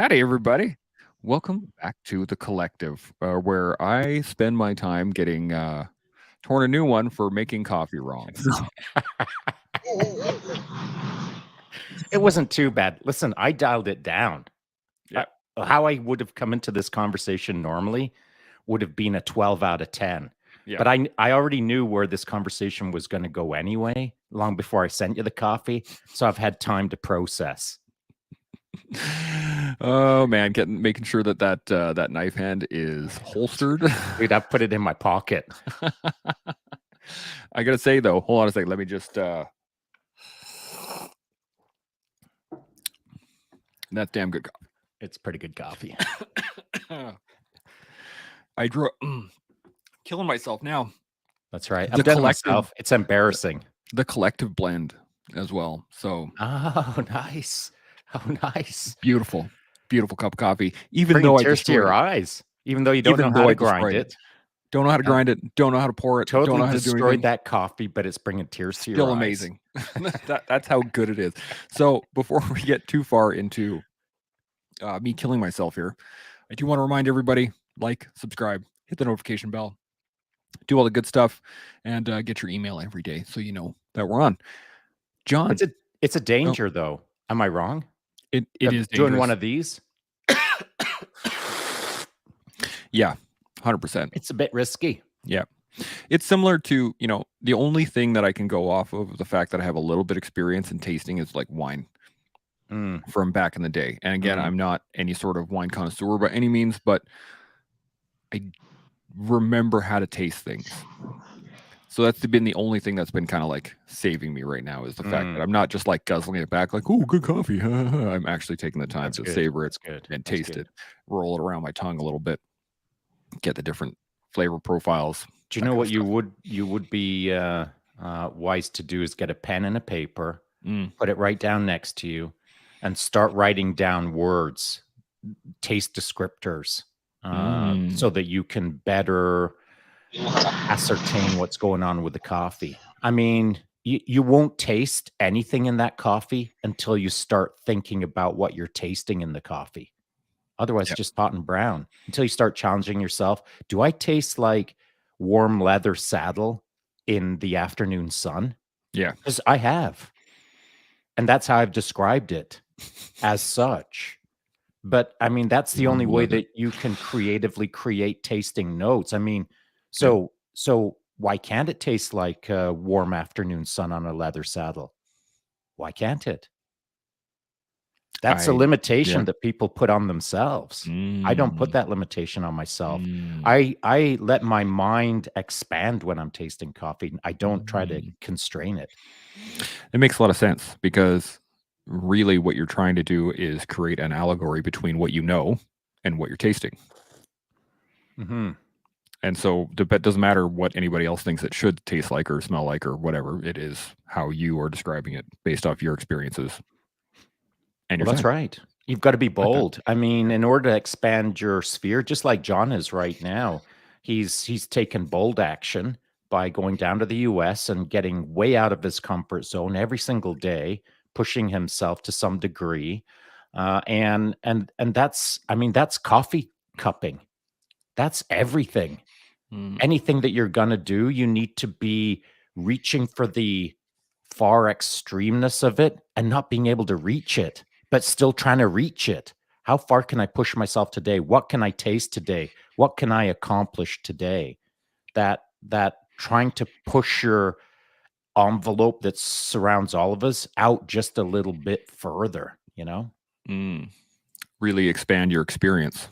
Howdy, everybody. Welcome back to The Collective, where I spend my time getting torn a new one for making coffee wrong. It wasn't too bad. Listen, I dialed it down. Yeah. How I would have come into this conversation normally would have been a 12 out of 10. Yeah. But I already knew where this conversation was going to go anyway, long before I sent you the coffee. So I've had time to process. Oh man, making sure that knife hand is holstered. Dude, I've put it in my pocket. I gotta say though, hold on a second. Let me just. That's damn good coffee. It's pretty good coffee. I drew. Killing myself now. That's right. I've done it myself. It's embarrassing. The collective blend as well. So. Oh, nice. Oh, nice. Beautiful cup of coffee. Even Bringing though I tears to your eyes, even though you don't know how to grind it. Don't know how to grind it. Don't know how to pour it. Totally don't know how destroyed to do anything. that coffee, but it's bringing tears to your eyes. Still amazing. That's how good it is. So before we get too far into me killing myself here, I do want to remind everybody, like, subscribe, hit the notification bell, do all the good stuff, and get your email every day so you know that we're on. John. It's a danger, though. Am I wrong? It is dangerous. Doing one of these? Yeah, 100%. It's a bit risky. Yeah. It's similar to, the only thing that I can go off of the fact that I have a little bit experience in tasting is like wine from back in the day. And again, I'm not any sort of wine connoisseur by any means, but I remember how to taste things. So that's been the only thing that's been kind of like saving me right now is the fact that I'm not just like guzzling it back like, oh, good coffee. I'm actually taking the time to savor it and taste it, roll it around my tongue a little bit, get the different flavor profiles. Do you know what you would be wise to do is get a pen and a paper, put it right down next to you, and start writing down words, taste descriptors, so that you can better ascertain what's going on with the coffee. I mean, you won't taste anything in that coffee until you start thinking about what you're tasting in the coffee. Otherwise, it's just hot and brown until you start challenging yourself. Do I taste like warm leather saddle in the afternoon sun? Yeah. Because I have. And that's how I've described it as such. But I mean, that's the only way that you can creatively create tasting notes. I mean, so why can't it taste like warm afternoon sun on a leather saddle? Why can't it? That's a limitation that people put on themselves. I don't put that limitation on myself. I let my mind expand when I'm tasting coffee. I don't try to constrain it. It makes a lot of sense because really what you're trying to do is create an allegory between what you know and what you're tasting. And so it doesn't matter what anybody else thinks it should taste like or smell like or whatever. It is how you are describing it based off your experiences. Well, that's right. You've got to be bold. I mean, in order to expand your sphere, just like John is right now, he's taken bold action by going down to the US and getting way out of his comfort zone every single day, pushing himself to some degree. And that's, I mean, that's coffee cupping. That's everything. Anything that you're going to do, you need to be reaching for the far extremeness of it and not being able to reach it, but still trying to reach it. How far can I push myself today? What can I taste today? What can I accomplish today? That trying to push your envelope that surrounds all of us out just a little bit further, Really expand your experience.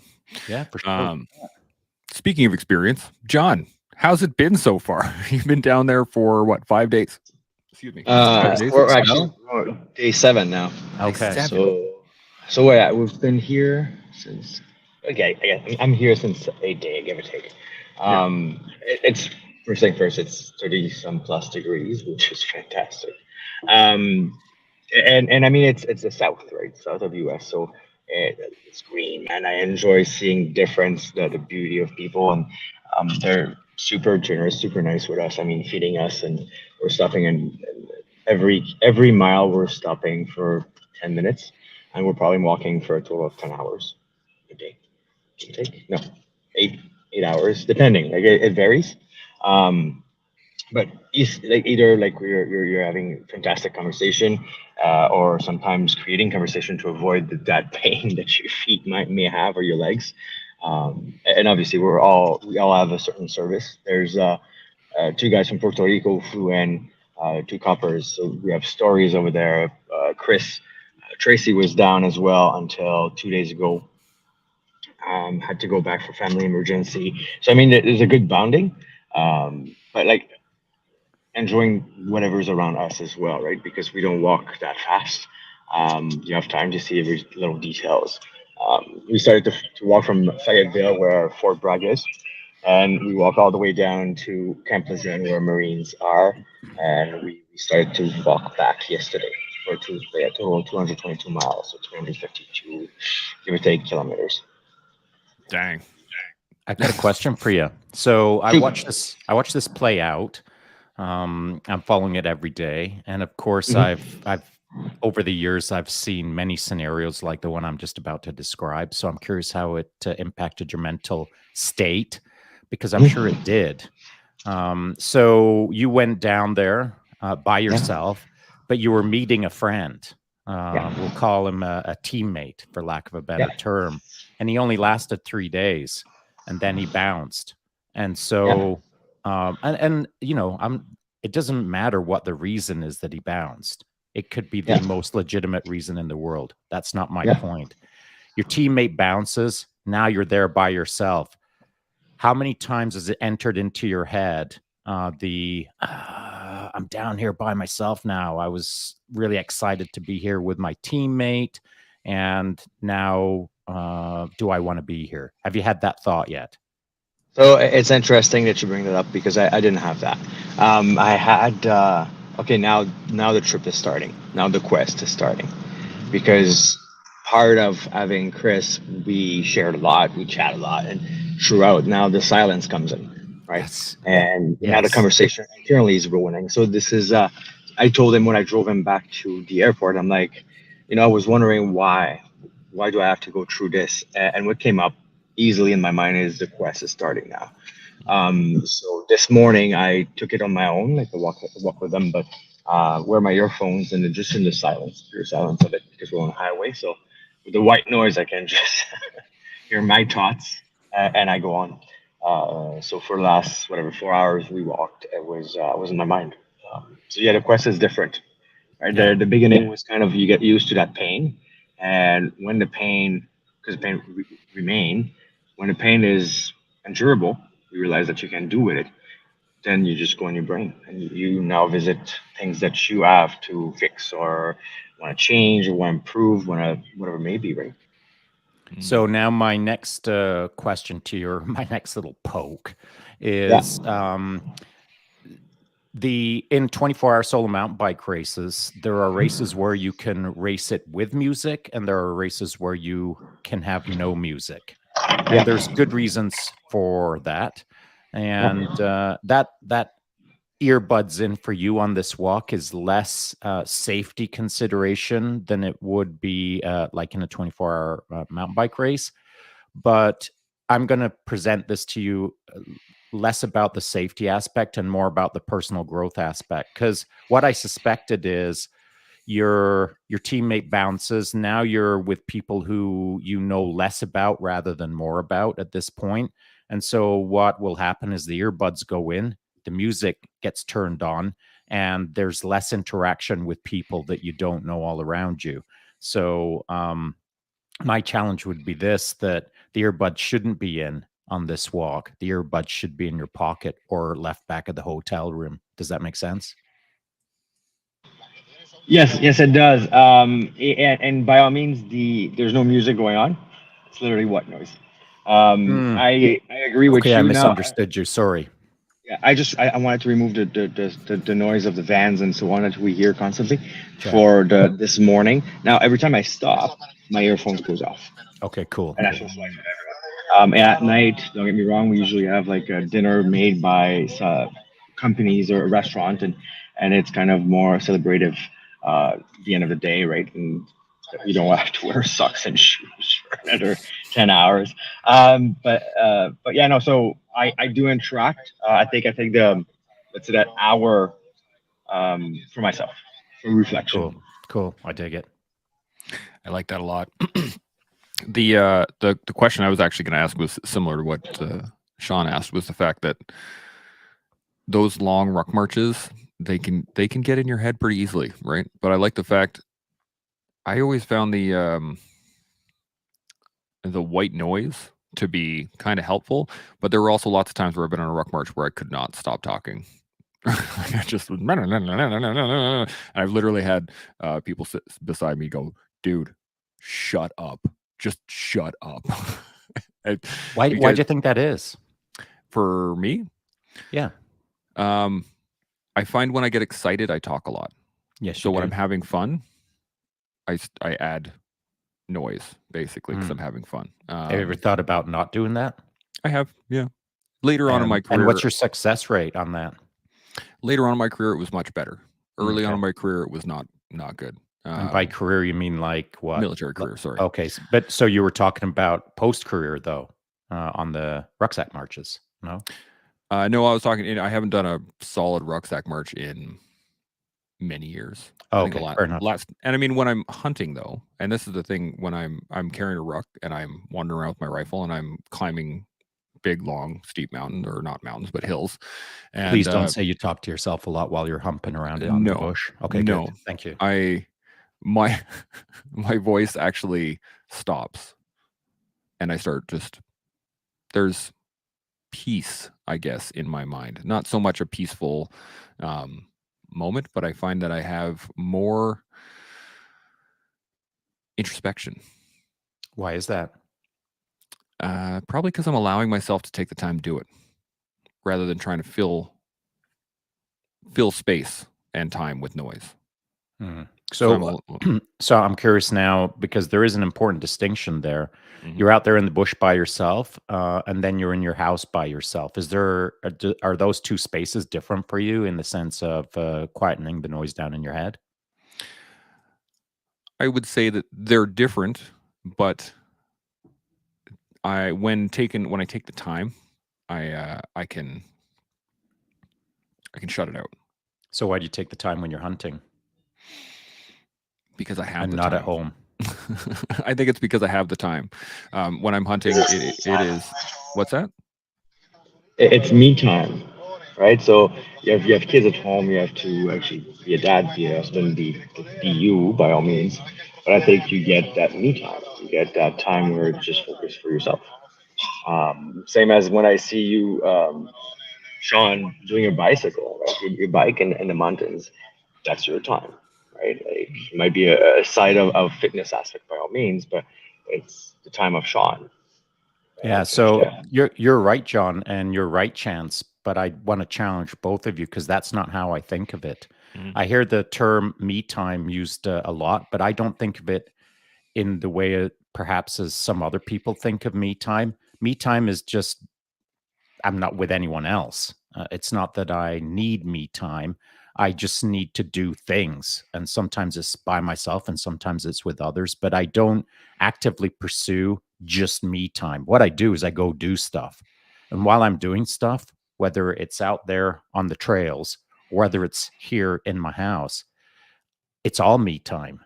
Yeah, for sure. Speaking of experience, John, how's it been so far? You've been down there for what, 5 days? Excuse me. We're actually day 7 now. Okay. So we've been here since. Okay, I'm here since 8 days, give or take. It's first thing first. It's 30-some plus degrees, which is fantastic. And I mean it's the south, right? South of US, so it's green, and I enjoy seeing the beauty of people, and they're super generous, super nice with us. I mean, feeding us, and we're stopping, and every mile we're stopping for 10 minutes. and we're probably walking for a total of 10 hours a day. No, 8 hours, depending. Like it varies. Um, but like either like you're having fantastic conversation, or sometimes creating conversation to avoid that pain that your feet may have, or your legs. And obviously we all have a certain service. There's two guys from Puerto Rico who flew in, two coppers. So we have stories over there. Chris, Tracy was down as well until 2 days ago. Had to go back for family emergency. So I mean, there's a good bonding, but like enjoying whatever's around us as well, right? Because we don't walk that fast. You have time to see every little details. We started to walk from Fayetteville, where Fort Bragg is, and we walk all the way down to Camp Lejeune, where Marines are, and we started to walk back yesterday for a total of 222 miles, so 352, give or take, kilometers. Dang. I got a question for you. So I watched this play out. I'm following it every day, and of course, I've over the years I've seen many scenarios like the one I'm just about to describe. So I'm curious how it impacted your mental state, because I'm sure it did. So you went down there by yourself, but you were meeting a friend. We'll call him a teammate, for lack of a better term, and he only lasted 3 days, and then he bounced. And so, and you know, it doesn't matter what the reason is that he bounced. It could be the most legitimate reason in the world. That's not my point. Your teammate bounces. Now you're there by yourself. How many times has it entered into your head I'm down here by myself now. I was really excited to be here with my teammate, and now do I want to be here? Have you had that thought yet? So it's interesting that you bring that up, because I didn't have that. I had okay, now the trip is starting. Now the quest is starting, because part of having Chris, we shared a lot, we chat a lot, and throughout now the silence comes in, right? Yes. And now the conversation internally is ruining. So this is I told him when I drove him back to the airport, I'm like, I was wondering why do I have to go through this? And what came up easily in my mind is the quest is starting now. So this morning I took it on my own, like to walk with them, but wear my earphones and just in the pure silence of it, because we're on a highway. So with the white noise, I can just hear my thoughts, and I go on. So for the last 4 hours we walked, it was in my mind. So yeah, the quest is different. Right? The beginning was kind of, you get used to that pain, and when the pain, because the pain remain, when the pain is endurable, you realize that you can do with it. Then you just go in your brain, and you now visit things that you have to fix, or want to change, or want to improve, whatever it may be, right? So now my next question to your, my next little poke is, in 24-hour solo mountain bike races, there are races where you can race it with music, and there are races where you can have no music. And there's good reasons for that. And that earbuds in for you on this walk is less safety consideration than it would be like in a 24-hour mountain bike race. But I'm going to present this to you less about the safety aspect and more about the personal growth aspect, because what I suspected is your teammate bounces. Now you're with people who you know less about rather than more about at this point. And so what will happen is the earbuds go in, the music gets turned on, and there's less interaction with people that you don't know all around you. So my challenge would be this, that the earbuds shouldn't be in on this walk. The earbuds should be in your pocket or left back of the hotel room. Does that make sense? Yes, it does. And by all means, there's no music going on. It's literally white noise. I agree with you. I misunderstood you. Sorry. Yeah, I wanted to remove the noise of the vans and so on that we hear constantly for this morning. Now every time I stop, my earphones goes off. Okay, cool. And that's just like and at night, don't get me wrong, we usually have like a dinner made by companies or a restaurant, and it's kind of more celebrative the end of the day, right? And that we don't have to wear socks and shoes for another 10 hours. But yeah, no. So I do interact. I take the, let's say, that hour for myself, for reflection. Cool. I dig it. I like that a lot. The question I was actually going to ask was similar to what Shaun asked, was the fact that those long ruck marches, they can get in your head pretty easily, right? But I like the fact, I always found the white noise to be kind of helpful, but there were also lots of times where I've been on a ruck march where I could not stop talking. I just and I've literally had people sit beside me go, dude, shut up, just shut up. Why do you think that is? For me, yeah, I find when I get excited, I talk a lot. Yes. So when I'm having fun, I add noise, basically, because I'm having fun. Have you ever thought about not doing that? I have, yeah. Later on in my career. And what's your success rate on that? Later on in my career, it was much better. Early on in my career, it was not good. And by career, you mean like what? Military career, sorry. Okay, but so you were talking about post-career, though, on the rucksack marches, no? No, I was talking, I haven't done a solid rucksack march in many years. Okay, fair enough. And I mean, when I'm hunting, though, and this is the thing, when I'm carrying a ruck and I'm wandering around with my rifle and I'm climbing big, long, steep mountains, or not mountains, but hills. And please don't say you talk to yourself a lot while you're humping around on the bush. Okay, no. Good. Thank you. My voice actually stops, and I start there's peace, I guess, in my mind. Not so much a peaceful moment, but I find that I have more introspection. Why is that? Probably because I'm allowing myself to take the time to do it, rather than trying to fill space and time with noise. Mm-hmm. So I'm curious now, because there is an important distinction there. Mm-hmm. You're out there in the bush by yourself, and then you're in your house by yourself. Are those two spaces different for you in the sense of quietening the noise down in your head? I would say that they're different, but when I take the time, I can shut it out. So why do you take the time when you're hunting? Because I have and the not time. At home. I think it's because I have the time. When I'm hunting, it is. What's that? It's me time, right? So you have kids at home. You have to actually be a dad, be a husband, be you by all means. But I think you get that me time. You get that time where it's just focus for yourself. Same as when I see you, Shaun, doing your bicycle, right? Your bike in the mountains. That's your time, right? Like, it might be a side of fitness aspect by all means, but it's the time of Shaun. Yeah, so you're right, John, and you're right, Chance, but I want to challenge both of you because that's not how I think of it. Mm-hmm. I hear the term me time used a lot, but I don't think of it in the way perhaps as some other people think of me time. Me time is just, I'm not with anyone else. It's not that I need me time. I just need to do things. And sometimes it's by myself and sometimes it's with others, but I don't actively pursue just me time. What I do is I go do stuff. And while I'm doing stuff, whether it's out there on the trails, or whether it's here in my house, it's all me time.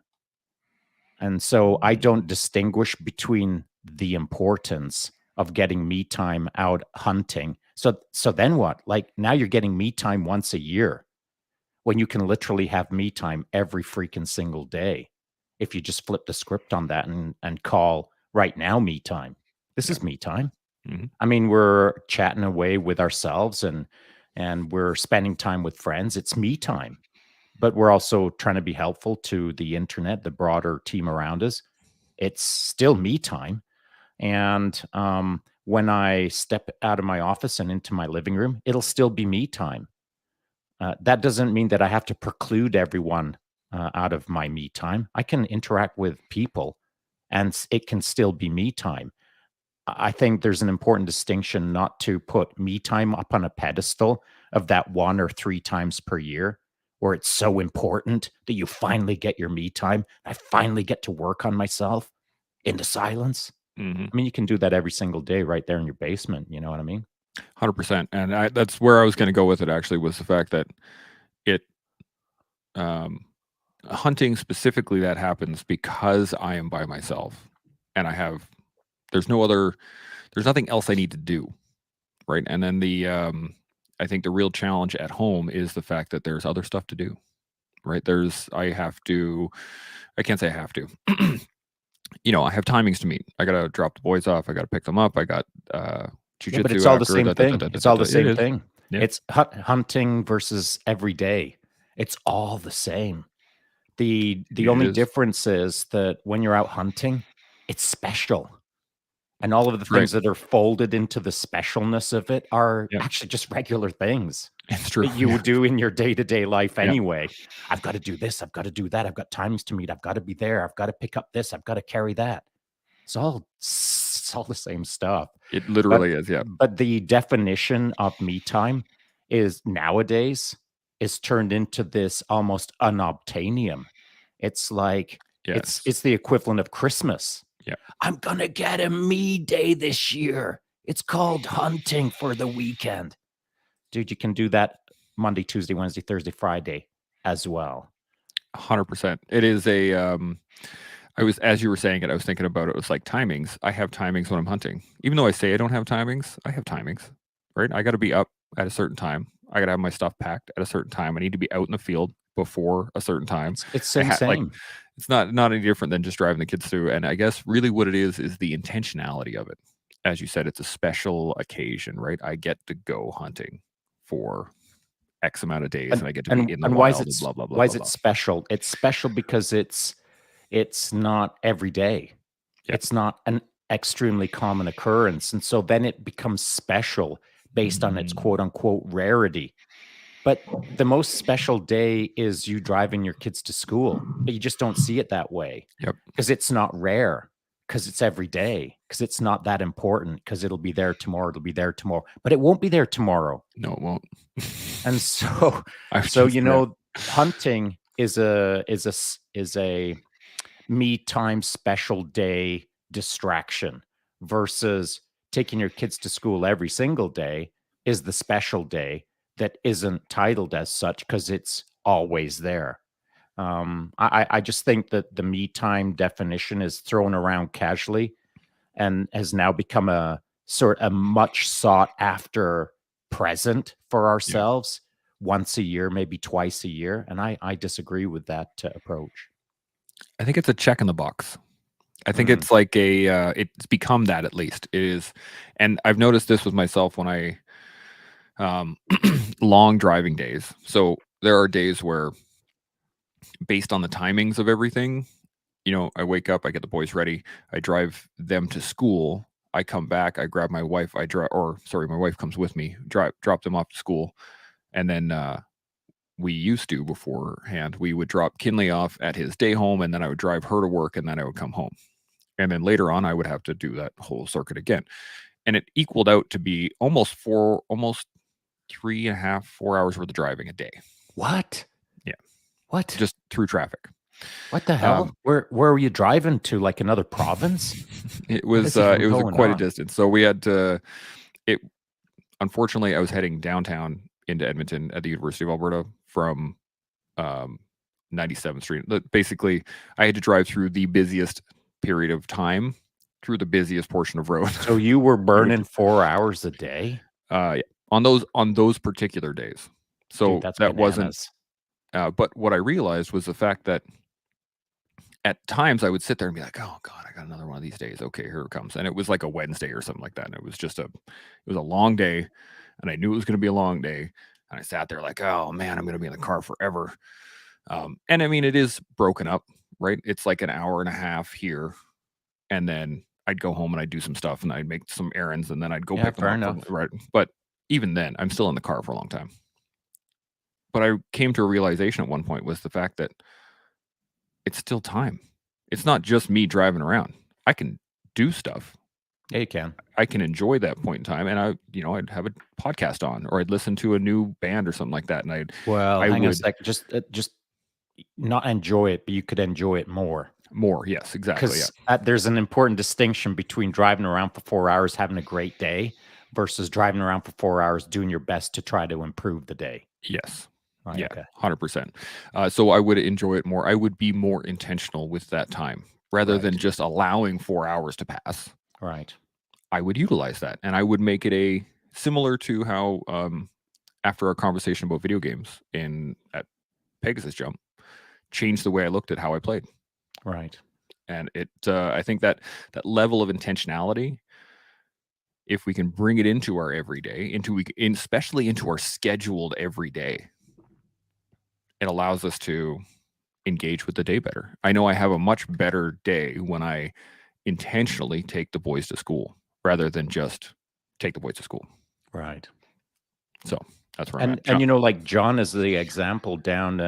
And so I don't distinguish between the importance of getting me time out hunting. So then what? Like, now you're getting me time once a year when you can literally have me time every freaking single day. If you just flip the script on that and call right now me time. This is me time. Mm-hmm. I mean, we're chatting away with ourselves and we're spending time with friends. It's me time. But we're also trying to be helpful to the internet, the broader team around us. It's still me time. And when I step out of my office and into my living room, it'll still be me time. That doesn't mean that I have to preclude everyone out of my me time. I can interact with people and it can still be me time. I think there's an important distinction not to put me time up on a pedestal of that 1 or 3 times per year, where it's so important that you finally get your me time. I finally get to work on myself in the silence. Mm-hmm. I mean, you can do that every single day right there in your basement. You know what I mean? 100%. And that's where I was going to go with it, actually, was the fact that hunting specifically, that happens because I am by myself and there's nothing else I need to do. Right. And then I think the real challenge at home is the fact that there's other stuff to do. Right. I can't say I have to. I have timings to meet. I got to drop the boys off. I got to pick them up. I got jujitsu. But it's all the same thing. It's all the same thing. Yeah. It's hunting versus every day. It's all the same. The only difference is that when you're out hunting, it's special. And all of the things that are folded into the specialness of it are actually just regular things. It's true. That you would do in your day-to-day life anyway. I've got to do this. I've got to do that. I've got times to meet. I've got to be there. I've got to pick up this. I've got to carry that. It's all the same stuff. It literally is, yeah. But the definition of me time is nowadays is turned into this almost unobtainium. It's like it's the equivalent of Christmas. Yeah. I'm gonna get a me day this year. It's called hunting for the weekend. Dude, you can do that Monday, Tuesday, Wednesday, Thursday, Friday as well. 100%. It is as you were saying it, I was thinking about it. It was like timings. I have timings when I'm hunting. Even though I say I don't have timings, I have timings, right? I got to be up at a certain time. I got to have my stuff packed at a certain time. I need to be out in the field before a certain time. It's same. Like, it's not any different than just driving the kids through. And I guess really what it is the intentionality of it. As you said, it's a special occasion, right? I get to go hunting for X amount of days, and I get to be in the wild. And blah blah blah. Why is it special? It's special because it's not every day. Yep. It's not an extremely common occurrence, and so then it becomes special based on its quote unquote rarity. But the most special day is you driving your kids to school, but you just don't see it that way. Yep. Because it's not rare, because it's every day, because it's not that important, because it'll be there tomorrow. It'll be there tomorrow, but it won't be there tomorrow. No, it won't. And so, hunting is a me time special day distraction versus taking your kids to school every single day is the special day that isn't titled as such because it's always there. I just think that the me time definition is thrown around casually and has now become a much sought after present for ourselves once a year, maybe twice a year. And I disagree with that approach. I think it's a check in the box. I think it's like it's become that, at least it is. And I've noticed this with myself when I long driving days. So there are days where, based on the timings of everything, I wake up, I get the boys ready, I drive them to school, I come back, I grab my wife, my wife comes with me, drop them off to school, and then we used to, beforehand, we would drop Kinley off at his day home, and then I would drive her to work, and then I would come home, and then later on I would have to do that whole circuit again, and it equaled out to be almost 3.5, 4 hours worth of driving a day. What? Yeah. What? Just through traffic. What the hell? Where were you driving to? Like another province? It was quite a distance. So we had to. Unfortunately, I was heading downtown into Edmonton at the University of Alberta from 97th Street. Basically, I had to drive through the busiest period of time, through the busiest portion of road. So you were burning 4 hours a day? Yeah. On those particular days. So dude, that wasn't. But what I realized was the fact that at times I would sit there and be like, oh God, I got another one of these days. Okay, here it comes. And it was like a Wednesday or something like that. And it was a long day, and I knew it was going to be a long day. And I sat there like, oh man, I'm going to be in the car forever. And I mean, it is broken up, right? It's like an hour and a half here. And then I'd go home and I'd do some stuff and I'd make some errands and then I'd go pick them up. Right. But even then, I'm still in the car for a long time. But I came to a realization at one point was the fact that it's still time. It's not just me driving around. I can do stuff. Yeah, you can. I can enjoy that point in time, and I'd have a podcast on, or I'd listen to a new band or something like that, and I hang on a would sec. Just not enjoy it, but you could enjoy it more. more. Yes, exactly. Yeah. Because there's an important distinction between driving around for 4 hours having a great day versus driving around for 4 hours doing your best to try to improve the day. Yes. Right, yeah. okay. 100%. So I would enjoy it more. I would be more intentional with that time rather than just allowing 4 hours to pass. Right. I would utilize that, and I would make it similar to how after our conversation about video games at Pegasus Jump, changed the way I looked at how I played. Right. And I think that level of intentionality, if we can bring it into our everyday, especially into our scheduled everyday, it allows us to engage with the day better. I know I have a much better day when I intentionally take the boys to school rather than just take the boys to school. Right. So that's where I'm at. And like John is the example down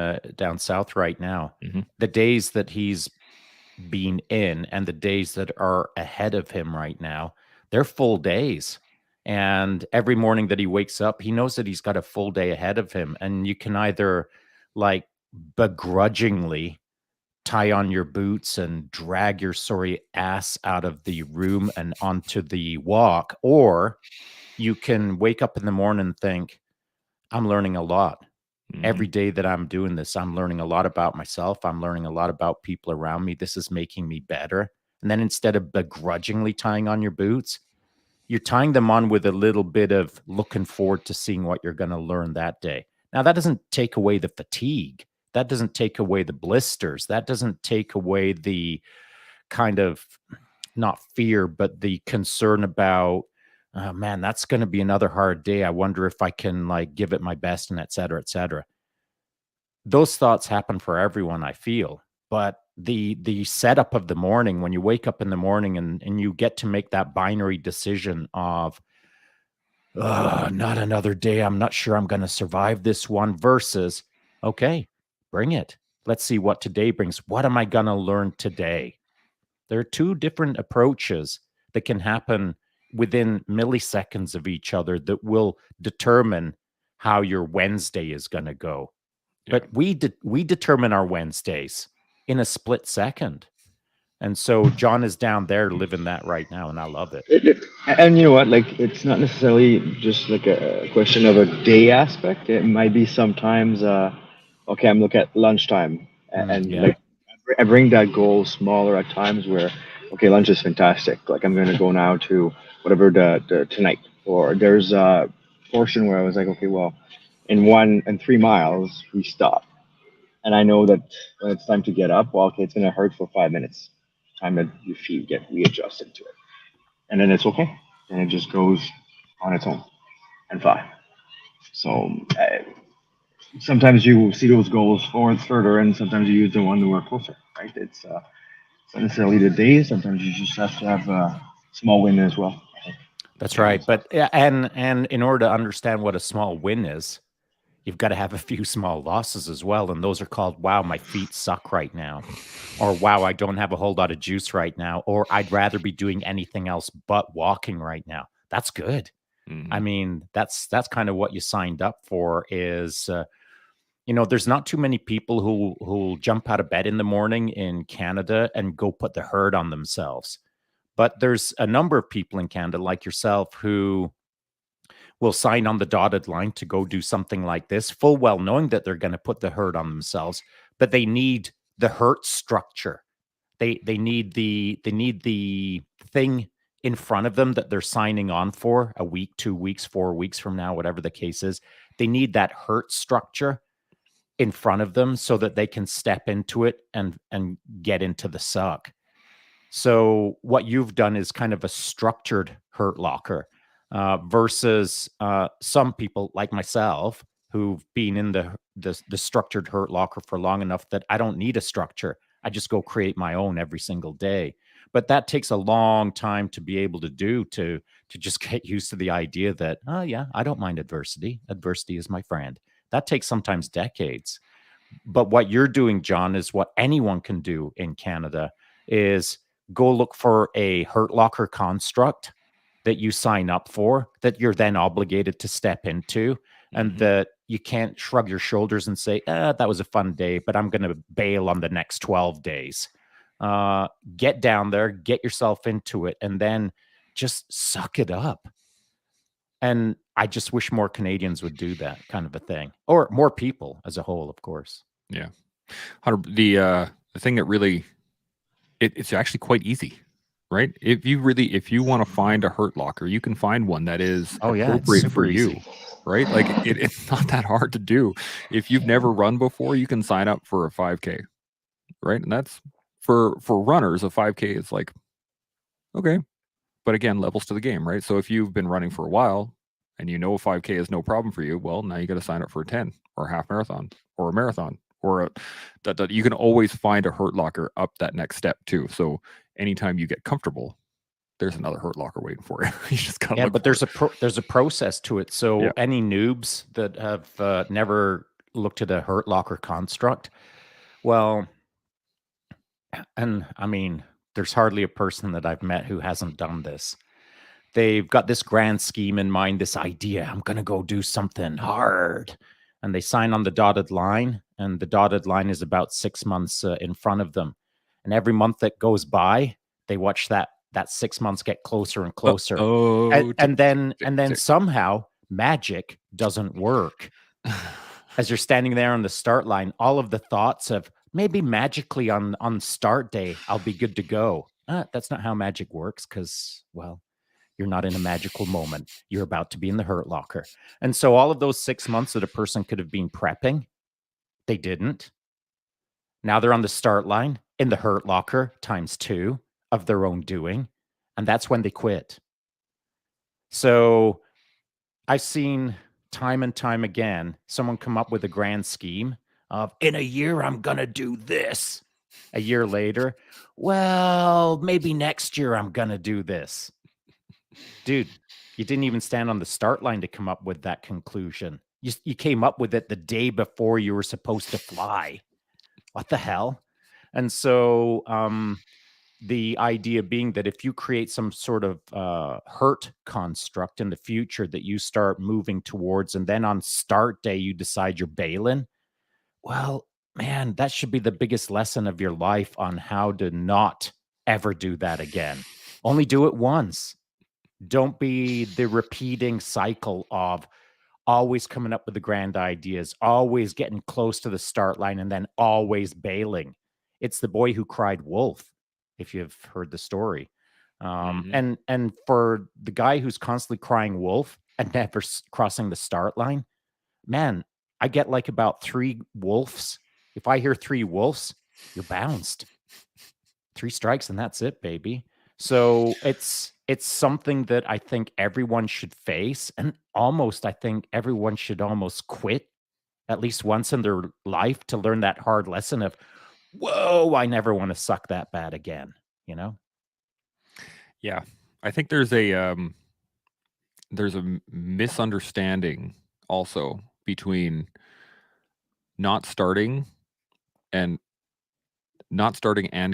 south right now. Mm-hmm. The days that he's been in and the days that are ahead of him right now, they're full days. And every morning that he wakes up, he knows that he's got a full day ahead of him. And you can either like begrudgingly tie on your boots and drag your sorry ass out of the room and onto the walk, or you can wake up in the morning and think, I'm learning a lot. Mm-hmm. Every day that I'm doing this, I'm learning a lot about myself. I'm learning a lot about people around me. This is making me better. And then instead of begrudgingly tying on your boots, you're tying them on with a little bit of looking forward to seeing what you're going to learn that day. Now, that doesn't take away the fatigue. That doesn't take away the blisters. That doesn't take away the kind of, not fear, but the concern about, oh man, that's going to be another hard day. I wonder if I can like give it my best, and et cetera, et cetera. Those thoughts happen for everyone, I feel. But the setup of the morning, when you wake up in the morning and you get to make that binary decision of, not another day, I'm not sure I'm going to survive this one, versus, okay, bring it. Let's see what today brings. What am I going to learn today? There are two different approaches that can happen within milliseconds of each other that will determine how your Wednesday is going to go. Yeah. But we determine our Wednesdays in a split second. And so John is down there living that right now, and I love it. And you know what? Like, it's not necessarily just like a question of a day aspect. It might be sometimes, okay, I'm looking at lunchtime, and yeah. like I bring that goal smaller at times where, okay, lunch is fantastic. Like, I'm going to go now to whatever the tonight, or there's a portion where I was like, okay, well, in 3 miles we stop, and I know that when it's time to get up, well, okay, it's going to hurt for 5 minutes. Time that your feet get readjusted to it, and then it's okay, and it just goes on its own and fine. So sometimes you see those goals further, and sometimes you use the one that were closer, right? It's not necessarily the day. Sometimes you just have to have a small win as well. That's right. But and in order to understand what a small win is, you've got to have a few small losses as well. And those are called, wow, my feet suck right now. Or, wow, I don't have a whole lot of juice right now. Or, I'd rather be doing anything else but walking right now. That's good. Mm-hmm. I mean, that's kind of what you signed up for is, there's not too many people who'll jump out of bed in the morning in Canada and go put the hurt on themselves. But there's a number of people in Canada like yourself who will sign on the dotted line to go do something like this, full well knowing that they're going to put the hurt on themselves, but they need the hurt structure. They need the thing in front of them that they're signing on for a week, 2 weeks, 4 weeks from now, whatever the case is. They need that hurt structure in front of them so that they can step into it and get into the suck. So what you've done is kind of a structured hurt locker. Versus some people like myself who've been in the structured hurt locker for long enough that I don't need a structure. I just go create my own every single day. But that takes a long time to be able to do, to just get used to the idea that, oh yeah, I don't mind adversity. Adversity is my friend. That takes sometimes decades. But what you're doing, John, is what anyone can do in Canada, is go look for a Hurt Locker construct that you sign up for, that you're then obligated to step into, and that you can't shrug your shoulders and say, that was a fun day, but I'm going to bail on the next 12 days. Get down there, get yourself into it, and then just suck it up. And I just wish more Canadians would do that kind of a thing, or more people as a whole, of course. Yeah. The thing that really, it's actually quite easy, right? If you want to find a Hurt Locker, you can find one that is appropriate for you, right? Like it's not that hard to do. If you've never run before, you can sign up for a 5K, right? And that's for runners, a 5K is like, okay. But again, levels to the game, right? So if you've been running for a while and you know a 5K is no problem for you, well, now you got to sign up for a 10 or a half marathon or a marathon or that you can always find a Hurt Locker up that next step too. So anytime you get comfortable, there's another Hurt Locker waiting for you. You just gotta look but there's a process to it. So any noobs that have never looked at a Hurt Locker construct, well, and I mean, there's hardly a person that I've met who hasn't done this. They've got this grand scheme in mind, this idea, I'm going to go do something hard. And they sign on the dotted line, and the dotted line is about 6 months in front of them. And every month that goes by, they watch that 6 months get closer and closer. And then somehow magic doesn't work. As you're standing there on the start line, all of the thoughts of maybe magically on start day, I'll be good to go. That's not how magic works, because, well, you're not in a magical moment. You're about to be in the Hurt Locker. And so all of those 6 months that a person could have been prepping, they didn't. Now they're on the start line in the Hurt Locker ×2 of their own doing. And that's when they quit. So I've seen time and time again, someone come up with a grand scheme of, in a year, I'm going to do this. A year later, well, maybe next year I'm going to do this. Dude, you didn't even stand on the start line to come up with that conclusion. You came up with it the day before you were supposed to fly. What the hell? And so the idea being that if you create some sort of hurt construct in the future that you start moving towards, and then on start day you decide you're bailing, well, man, that should be the biggest lesson of your life on how to not ever do that again. Only do it once. Don't be the repeating cycle of always coming up with the grand ideas, always getting close to the start line, and then always bailing. It's the boy who cried wolf, if you've heard the story. And for the guy who's constantly crying wolf and never crossing the start line, man, I get like about 3 wolves. If I hear 3 wolves, you're bounced. 3 strikes and that's it, baby. So it's something that I think everyone should face, and I think everyone should almost quit at least once in their life to learn that hard lesson of, whoa, I never want to suck that bad again, you know? Yeah. I think there's a misunderstanding also between not starting and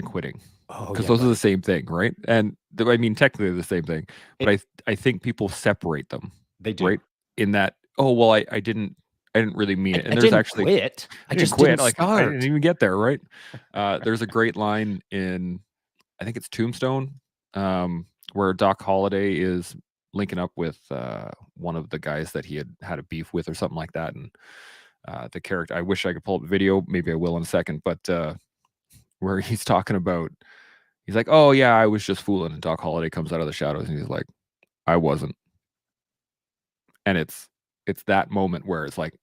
quitting. Because those are the same thing, right? And I mean, technically the same thing, but I think people separate them. They do, right? In that, oh well, I didn't really mean it. And there's didn't actually quit. I just quit. Didn't like start. I didn't even get there, right? There's a great line in, I think it's Tombstone, where Doc Holliday is linking up with one of the guys that he had a beef with or something like that, and the character. I wish I could pull up the video. Maybe I will in a second, but where he's talking about, he's like, oh yeah, I was just fooling. And Doc Holliday comes out of the shadows and he's like, I wasn't. And it's that moment where it's like,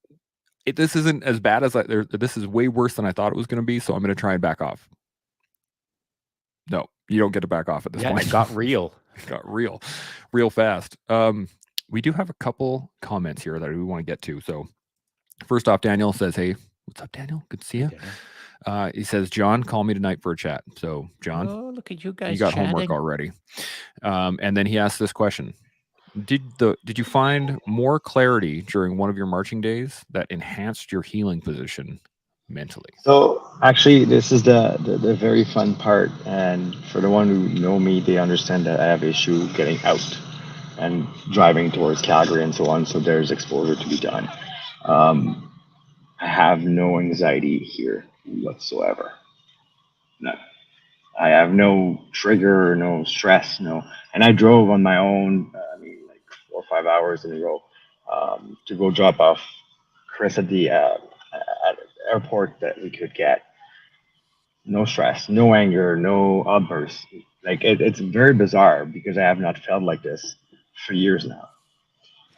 this isn't as bad as this is way worse than I thought it was going to be. So I'm going to try and back off. No, you don't get to back off at this point. It got real. It got real fast. We do have a couple comments here that we want to get to. So first off, Daniel says, hey, what's up, Daniel? Good to see you. He says, John, call me tonight for a chat. So John, look at you guys. You got homework already. And then he asked this question. Did you find more clarity during one of your marching days that enhanced your healing position mentally? So actually, this is the very fun part, and for the one who know me, they understand that I have issue getting out and driving towards Calgary and so on. So there's exposure to be done. Um, I have no anxiety here whatsoever. None. I have no trigger, no stress, no. And I drove on my own. I mean, like 4 or 5 hours in a row to go drop off Chris at the airport that we could get. No stress, no anger, no outbursts. Like it's very bizarre because I have not felt like this for years now.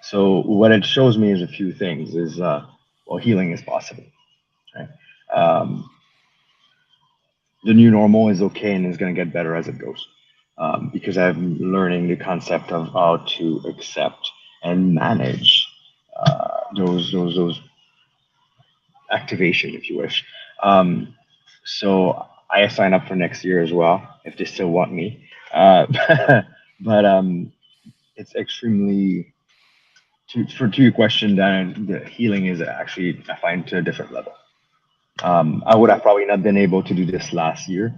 So what it shows me is a few things. Is well, healing is possible. Right? Um, the new normal is okay and is going to get better as it goes. Because I'm learning the concept of how to accept and manage those activation, if you wish. So I sign up for next year as well if they still want me. But it's extremely to your question, Dan. The healing is actually I find to a different level. I would have probably not been able to do this last year,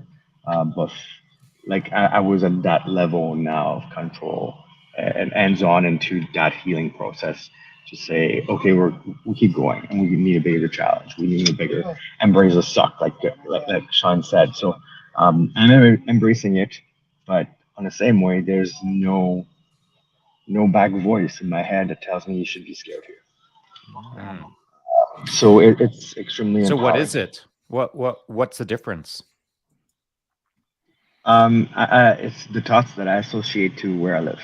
but like I was at that level now of control and hands on into that healing process to say, okay, we keep going and we need a bigger challenge. We need a bigger embrace the suck, like Shaun said. So I'm embracing it, but on the same way, there's no back voice in my head that tells me you should be scared here. Mm. So it's extremely So what empowering. is it? What's the difference? It's the thoughts that I associate to where I live.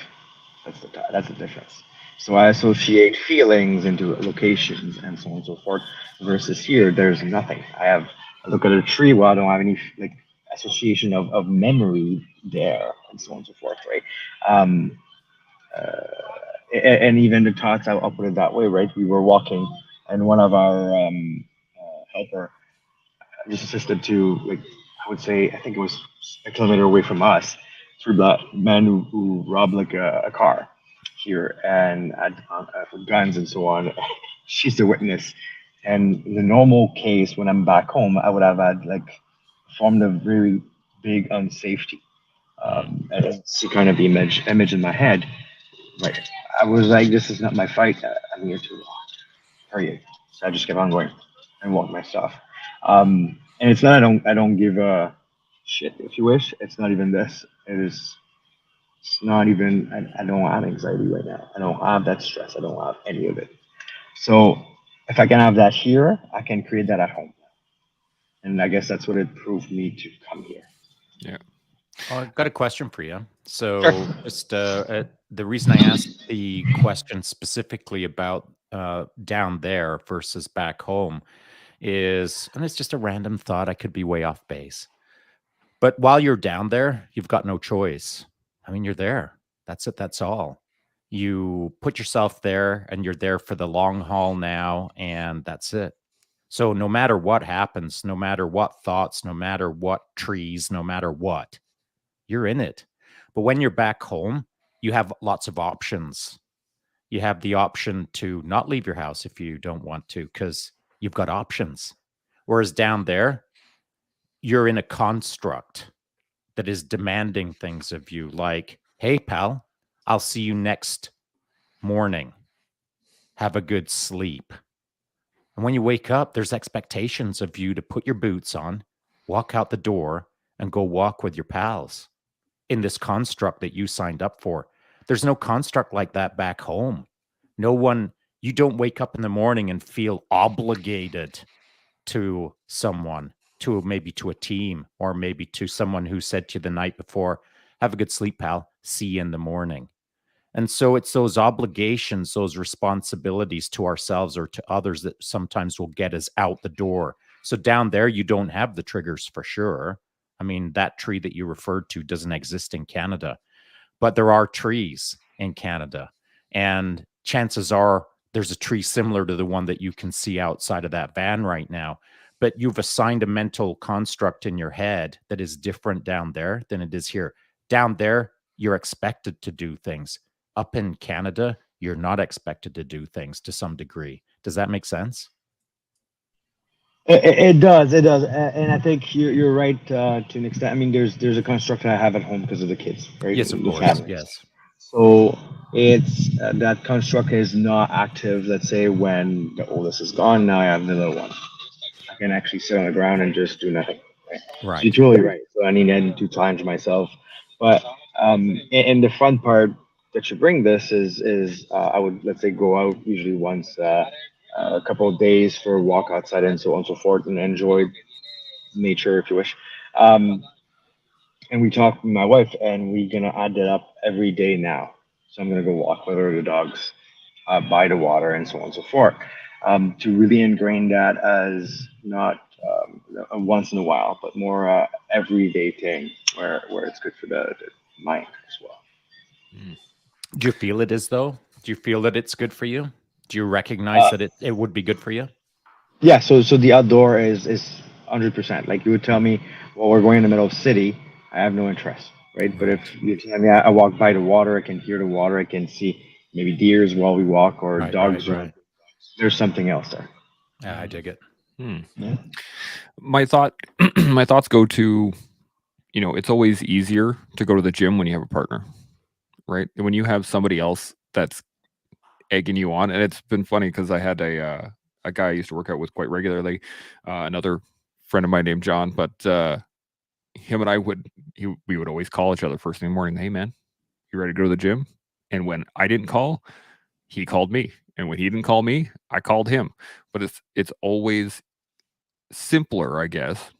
That's the difference. So I associate feelings into locations and so on and so forth. Versus here, there's nothing. I look at a tree. Well, I don't have any like association of memory there and so on and so forth, right? Um, uh, and even the thoughts, I'll put it that way, right? We were walking, and one of our helper just assisted to like I would say I think it was a kilometer away from us. Three black men who robbed like a car here and with guns and so on. She's the witness. And in the normal case, when I'm back home, I would have had like formed a very big unsafety. And it's kind of the image in my head. Right. I was like, this is not my fight. I'm here to period. So I just kept on going and walk my stuff. And it's not I don't give a shit if you wish. It's not even this. It's not even I don't have anxiety right now. I don't have that stress. I don't have any of it. So if I can have that here, I can create that at home. And I guess that's what it proved me to come here. Yeah. I've got a question for you. So Sure. just the reason I asked the question specifically about down there versus back home is, and it's just a random thought, I could be way off base. But while you're down there, you've got no choice. I mean, you're there. That's it. That's all. You put yourself there and you're there for the long haul now, and that's it. So no matter what happens, no matter what thoughts, no matter what trees, no matter what, you're in it. But when you're back home, you have lots of options. You have the option to not leave your house if you don't want to, because you've got options. Whereas down there, you're in a construct that is demanding things of you like, hey, pal, I'll see you next morning. Have a good sleep. And when you wake up, there's expectations of you to put your boots on, walk out the door, and go walk with your pals in this construct that you signed up for. There's no construct like that back home. No one, you don't wake up in the morning and feel obligated to someone, to maybe to a team, or maybe to someone who said to you the night before, have a good sleep, pal. See you in the morning. And so it's those obligations, those responsibilities to ourselves or to others that sometimes will get us out the door. So down there, you don't have the triggers for sure. I mean, that tree that you referred to doesn't exist in Canada, but there are trees in Canada. And chances are there's a tree similar to the one that you can see outside of that van right now. But you've assigned a mental construct in your head that is different down there than it is here. Down there, you're expected to do things. Up in Canada, you're not expected to do things to some degree. Does that make sense? It does, and I think you're right to an extent. I mean, there's a construct I have at home because of the kids, right? Yes, of The course. families. Yes. So it's that construct is not active. Let's say when the oldest is gone, now I have the little one. I can actually sit on the ground and just do nothing. Right? So you're Right. totally right. So I need to challenge myself. But and the fun part that you bring this is I would, let's say, go out usually once a couple of days for a walk outside and so on and so forth and enjoy nature if you wish. Um, and we talked with my wife and we're gonna add that up every day now. So I'm gonna go walk with her, the dogs, by the water, and so on and so forth, to really ingrain that as not a once in a while, but more everyday thing where it's good for the mind as well. Mm. Do you feel it is though? Do you feel that it's good for you? Do you recognize Uh, that it would be good for you? yeah, so the outdoor is 100%. Like you would tell me, well, we're going in the middle of city, I have no interest, right? But if Right. you tell me I walk by the water, I can hear the water, I can see maybe deers while we walk or Right. Right. dogs, or Right. there's something else there. Yeah, I dig it. Hmm. Yeah. My thought, my thoughts go to, it's always easier to go to the gym when you have a partner, right? When you have somebody else that's egging you on, and it's been funny because I had a guy I used to work out with quite regularly, another friend of mine named John, but him and I we would always call each other first thing in the morning. Hey man, you ready to go to the gym? And when I didn't call, he called me, and when he didn't call me, I called him. But it's always simpler, I guess,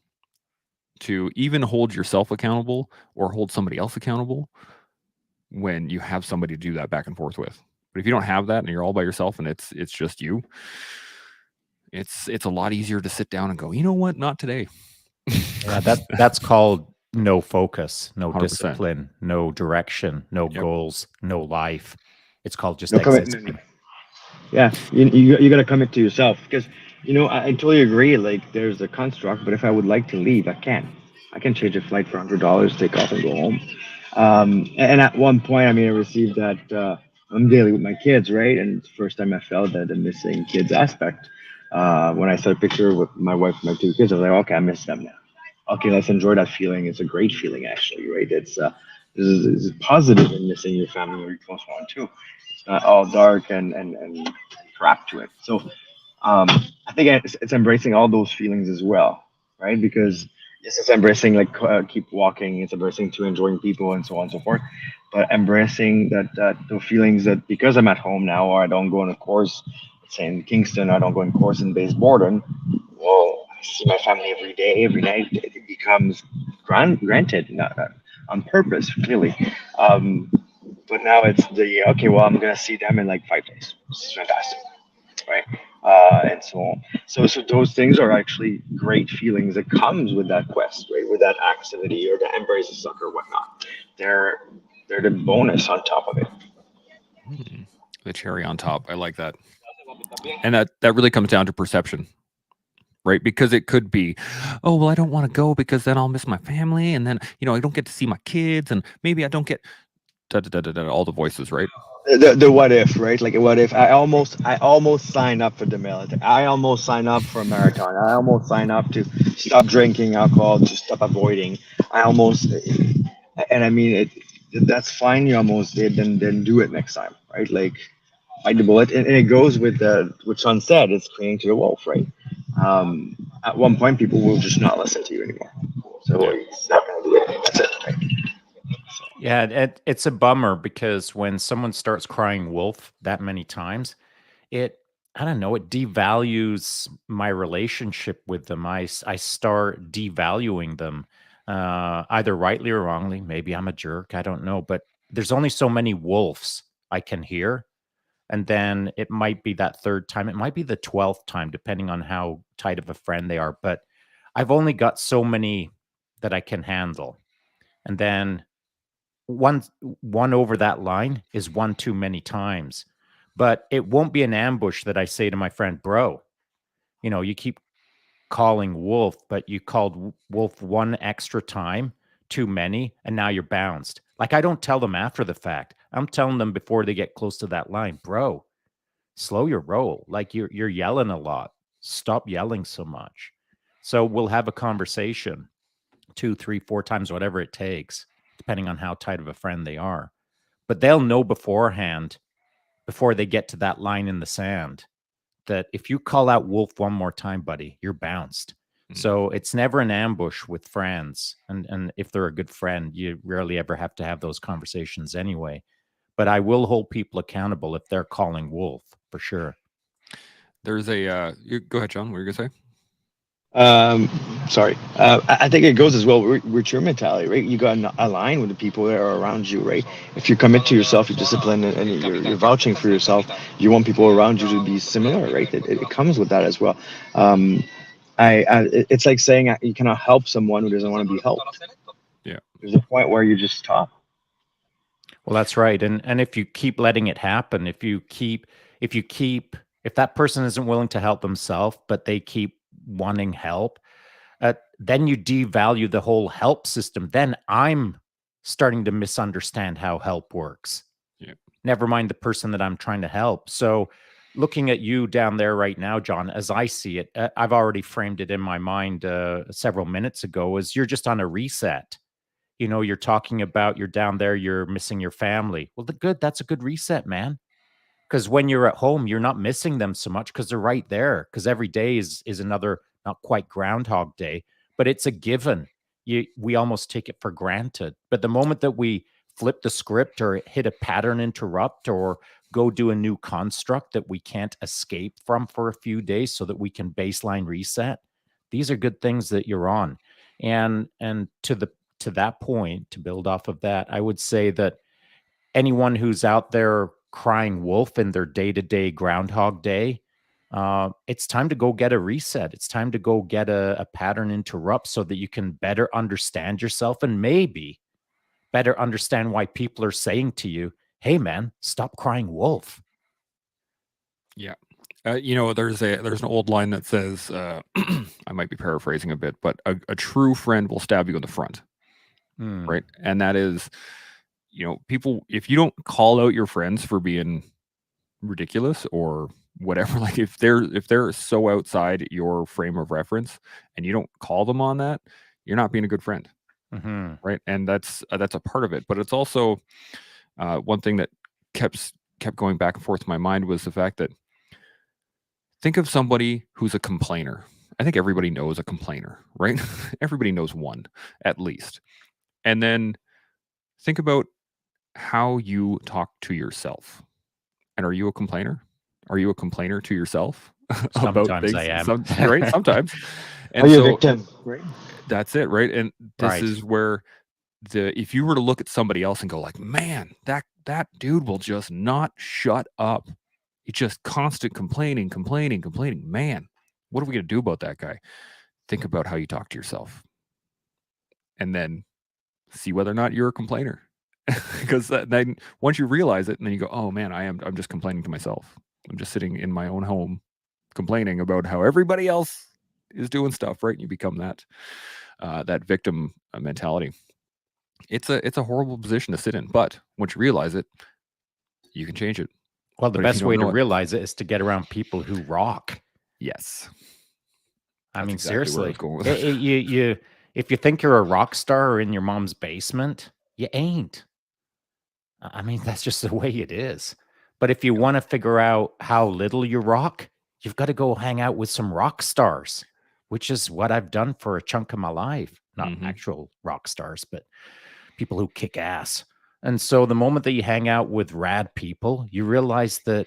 to even hold yourself accountable or hold somebody else accountable when you have somebody to do that back and forth with. But if you don't have that and you're all by yourself and it's just you, it's a lot easier to sit down and go, you know what, not today. Yeah, that's called no focus, no 100%. discipline, no direction, no Yep. goals, no life. It's called just No commitment. existing. Yeah, you got to commit to yourself because I totally agree. Like there's a construct, but if I would like to leave, I can. I can change a flight for $100, take off and go home. And at one point, I mean, I received that I'm daily with my kids, right? And it's the first time I felt that the missing kids aspect. When I saw a picture with my wife and my two kids, I was like, okay, I miss them now. Okay, let's enjoy that feeling. It's a great feeling, actually, right? This is positive in missing your family or your close one too. It's not all dark and crap to it. So I think it's embracing all those feelings as well, right? Because yes, it's embracing like keep walking, it's embracing to enjoying people and so on and so forth, but embracing that the feelings that because I'm at home now or I don't go on a course, let's say in Kingston, I don't go in course in base Borden. Well, I see my family every day, every night. It becomes granted, not on purpose, clearly. Um, but now it's the okay. Well, I'm gonna see them in like 5 days. This is fantastic, right? And so on. So those things are actually great feelings that comes with that quest, right? With that activity or the embrace the sucker, whatnot. They're they're the bonus on top of it. Hmm. The cherry on top. I like that. And that really comes down to perception, right? Because it could be, oh, well, I don't want to go because then I'll miss my family. And then, I don't get to see my kids. And maybe I don't get all the voices, right? The what if, right? Like what if I almost signed up for the military. I almost signed up for a marathon. I almost signed up to stop drinking alcohol, to stop avoiding. I almost, and I mean that's fine. You almost did. Then do it next time, right? Like bite the bullet, and it goes with what Sean said. It's clinging to the wolf, right? At one point, people will just not listen to you anymore. So Yeah. he's not going to do it. That's it, right? Yeah, it's a bummer because when someone starts crying wolf that many times, it I don't know, it devalues my relationship with them. I start devaluing them, either rightly or wrongly. Maybe I'm a jerk, I don't know, but there's only so many wolves I can hear, and then it might be that third time, it might be the 12th time, depending on how tight of a friend they are. But I've only got so many that I can handle, and then one one over that line is one too many times. But it won't be an ambush that I say to my friend, bro, you keep calling wolf, but you called wolf one extra time too many, and now you're bounced. Like, I don't tell them after the fact. I'm telling them before they get close to that line, bro, slow your roll. Like, you're yelling a lot. stop yelling so much. So we'll have a conversation 2, 3, 4 times, whatever it takes, depending on how tight of a friend they are. But they'll know beforehand, before they get to that line in the sand, that if you call out wolf one more time, buddy, you're bounced. So it's never an ambush with friends. And if they're a good friend, you rarely ever have to have those conversations anyway. But I will hold people accountable if they're calling wolf, for sure. There's a go ahead, John. What were you gonna say? Sorry. I think it goes as well with your mentality, right? You got to align with the people that are around you, right? If you commit to yourself, you're disciplined, and you're vouching for yourself, you want people around you to be similar, right? It comes with that as well. It's like saying you cannot help someone who doesn't want to be helped. Yeah. There's a point where you just stop. Well, that's right. And if you keep letting it happen, if that person isn't willing to help themselves, but they keep wanting help, then you devalue the whole help system. Then I'm starting to misunderstand how help works. Yeah. Never mind the person that I'm trying to help. So looking at you down there right now, John, as I see it, I've already framed it in my mind several minutes ago, as you're just on a reset. You know, you're talking about you're down there, you're missing your family. Well, that's a good reset, man. Because when you're at home, you're not missing them so much because they're right there. Because every day is another, not quite Groundhog Day, but it's a given. We almost take it for granted. But the moment that we flip the script or hit a pattern interrupt or go do a new construct that we can't escape from for a few days so that we can baseline reset, these are good things that you're on. And to that point, to build off of that, I would say that anyone who's out there crying wolf in their day-to-day Groundhog Day, it's time to go get a reset. It's time to go get a pattern interrupt so that you can better understand yourself and maybe better understand why people are saying to you, hey, man, stop crying wolf. Yeah. There's an old line that says, I might be paraphrasing a bit, but a true friend will stab you in the front. Right. And that is, people, if you don't call out your friends for being ridiculous or whatever, like if they're so outside your frame of reference and you don't call them on that, you're not being a good friend. Right. And that's a part of it. But it's also one thing that kept going back and forth in my mind was the fact that think of somebody who's a complainer. I think everybody knows a complainer, right? Everybody knows one at least. And then think about how you talk to yourself. And are you a complainer? Are you a complainer to yourself about things? I am. Right? Sometimes. And are you a victim? Right. That's it, right? And this is where if you were to look at somebody else and go like, man, that dude will just not shut up. It's just constant complaining. Man, what are we going to do about that guy? Think about how you talk to yourself. And then see whether or not you're a complainer. Because then once you realize it, and then you go, oh man, I'm just complaining to myself. I'm just sitting in my own home complaining about how everybody else is doing stuff, right? And you become that victim mentality. It's a horrible position to sit in, but once you realize it, you can change it. Well, the best way to realize it is to get around people who rock. Yes. I mean, seriously, if you think you're a rock star or in your mom's basement, you ain't. I mean, that's just the way it is. But if you want to figure out how little you rock, you've got to go hang out with some rock stars, which is what I've done for a chunk of my life. Not actual rock stars, but people who kick ass. And so the moment that you hang out with rad people, you realize that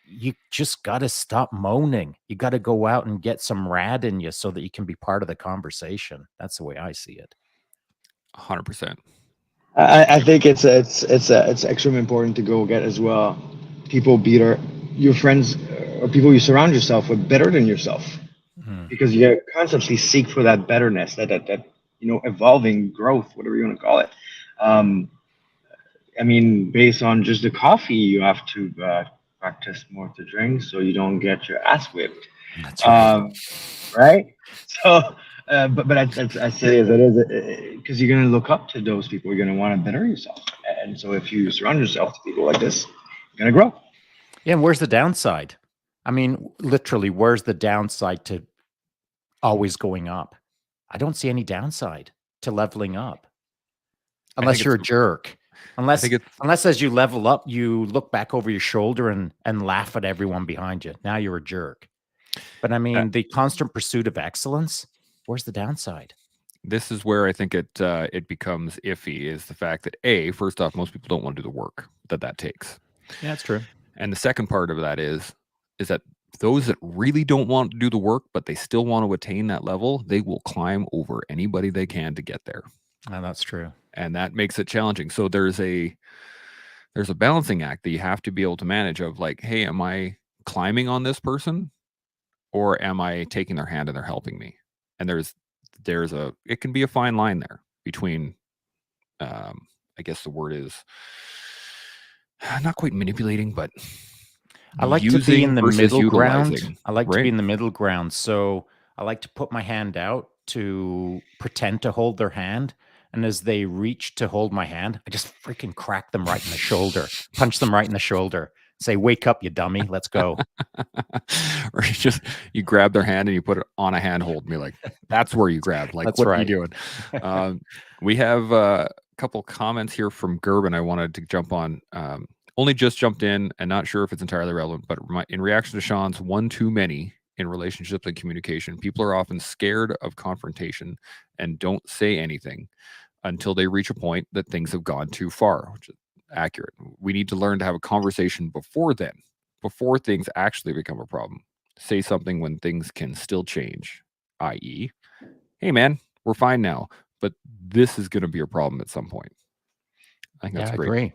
you just got to stop moaning. You got to go out and get some rad in you so that you can be part of the conversation. That's the way I see it. 100%. I think it's extremely important to go get as well. People your friends or people you surround yourself with better than yourself, because you constantly seek for that betterness, that evolving growth, whatever you want to call it. I mean, based on just the coffee, you have to practice more to drink so you don't get your ass whipped. That's right. Right? So, but I say as it is, because you're going to look up to those people. You're going to want to better yourself. And so if you surround yourself to people like this, you're going to grow. Yeah, and where's the downside? I mean, literally, where's the downside to always going up? I don't see any downside to leveling up. Unless you're a jerk. Unless as you level up, you look back over your shoulder and laugh at everyone behind you. Now you're a jerk. But I mean, the constant pursuit of excellence, where's the downside? This is where I think it becomes iffy, is the fact that first off, most people don't want to do the work that takes. Yeah, that's true. And the second part of that is that those that really don't want to do the work, but they still want to attain that level, they will climb over anybody they can to get there. And that's true. And that makes it challenging. So there's a balancing act that you have to be able to manage of like, hey, am I climbing on this person, or am I taking their hand and they're helping me? And it can be a fine line there between, I guess the word is not quite manipulating, but I like to be in the middle ground. I like right? to be in the middle ground. So I like to put my hand out to pretend to hold their hand. And as they reach to hold my hand, I just freaking crack them right in the shoulder, punch them right in the shoulder, say, "Wake up, you dummy. Let's go." Or you grab their hand and you put it on a handhold and be like, that's where you grab. Like, what are you doing? We have a couple comments here from Gerben I wanted to jump on. Only just jumped in and not sure if it's entirely relevant, but in reaction to Shaun's one too many in relationships and communication, people are often scared of confrontation and don't say anything until they reach a point that things have gone too far, which is accurate. We need to learn to have a conversation before then, before things actually become a problem. Say something when things can still change, i.e., hey man, we're fine now, but this is going to be a problem at some point. I think that's great.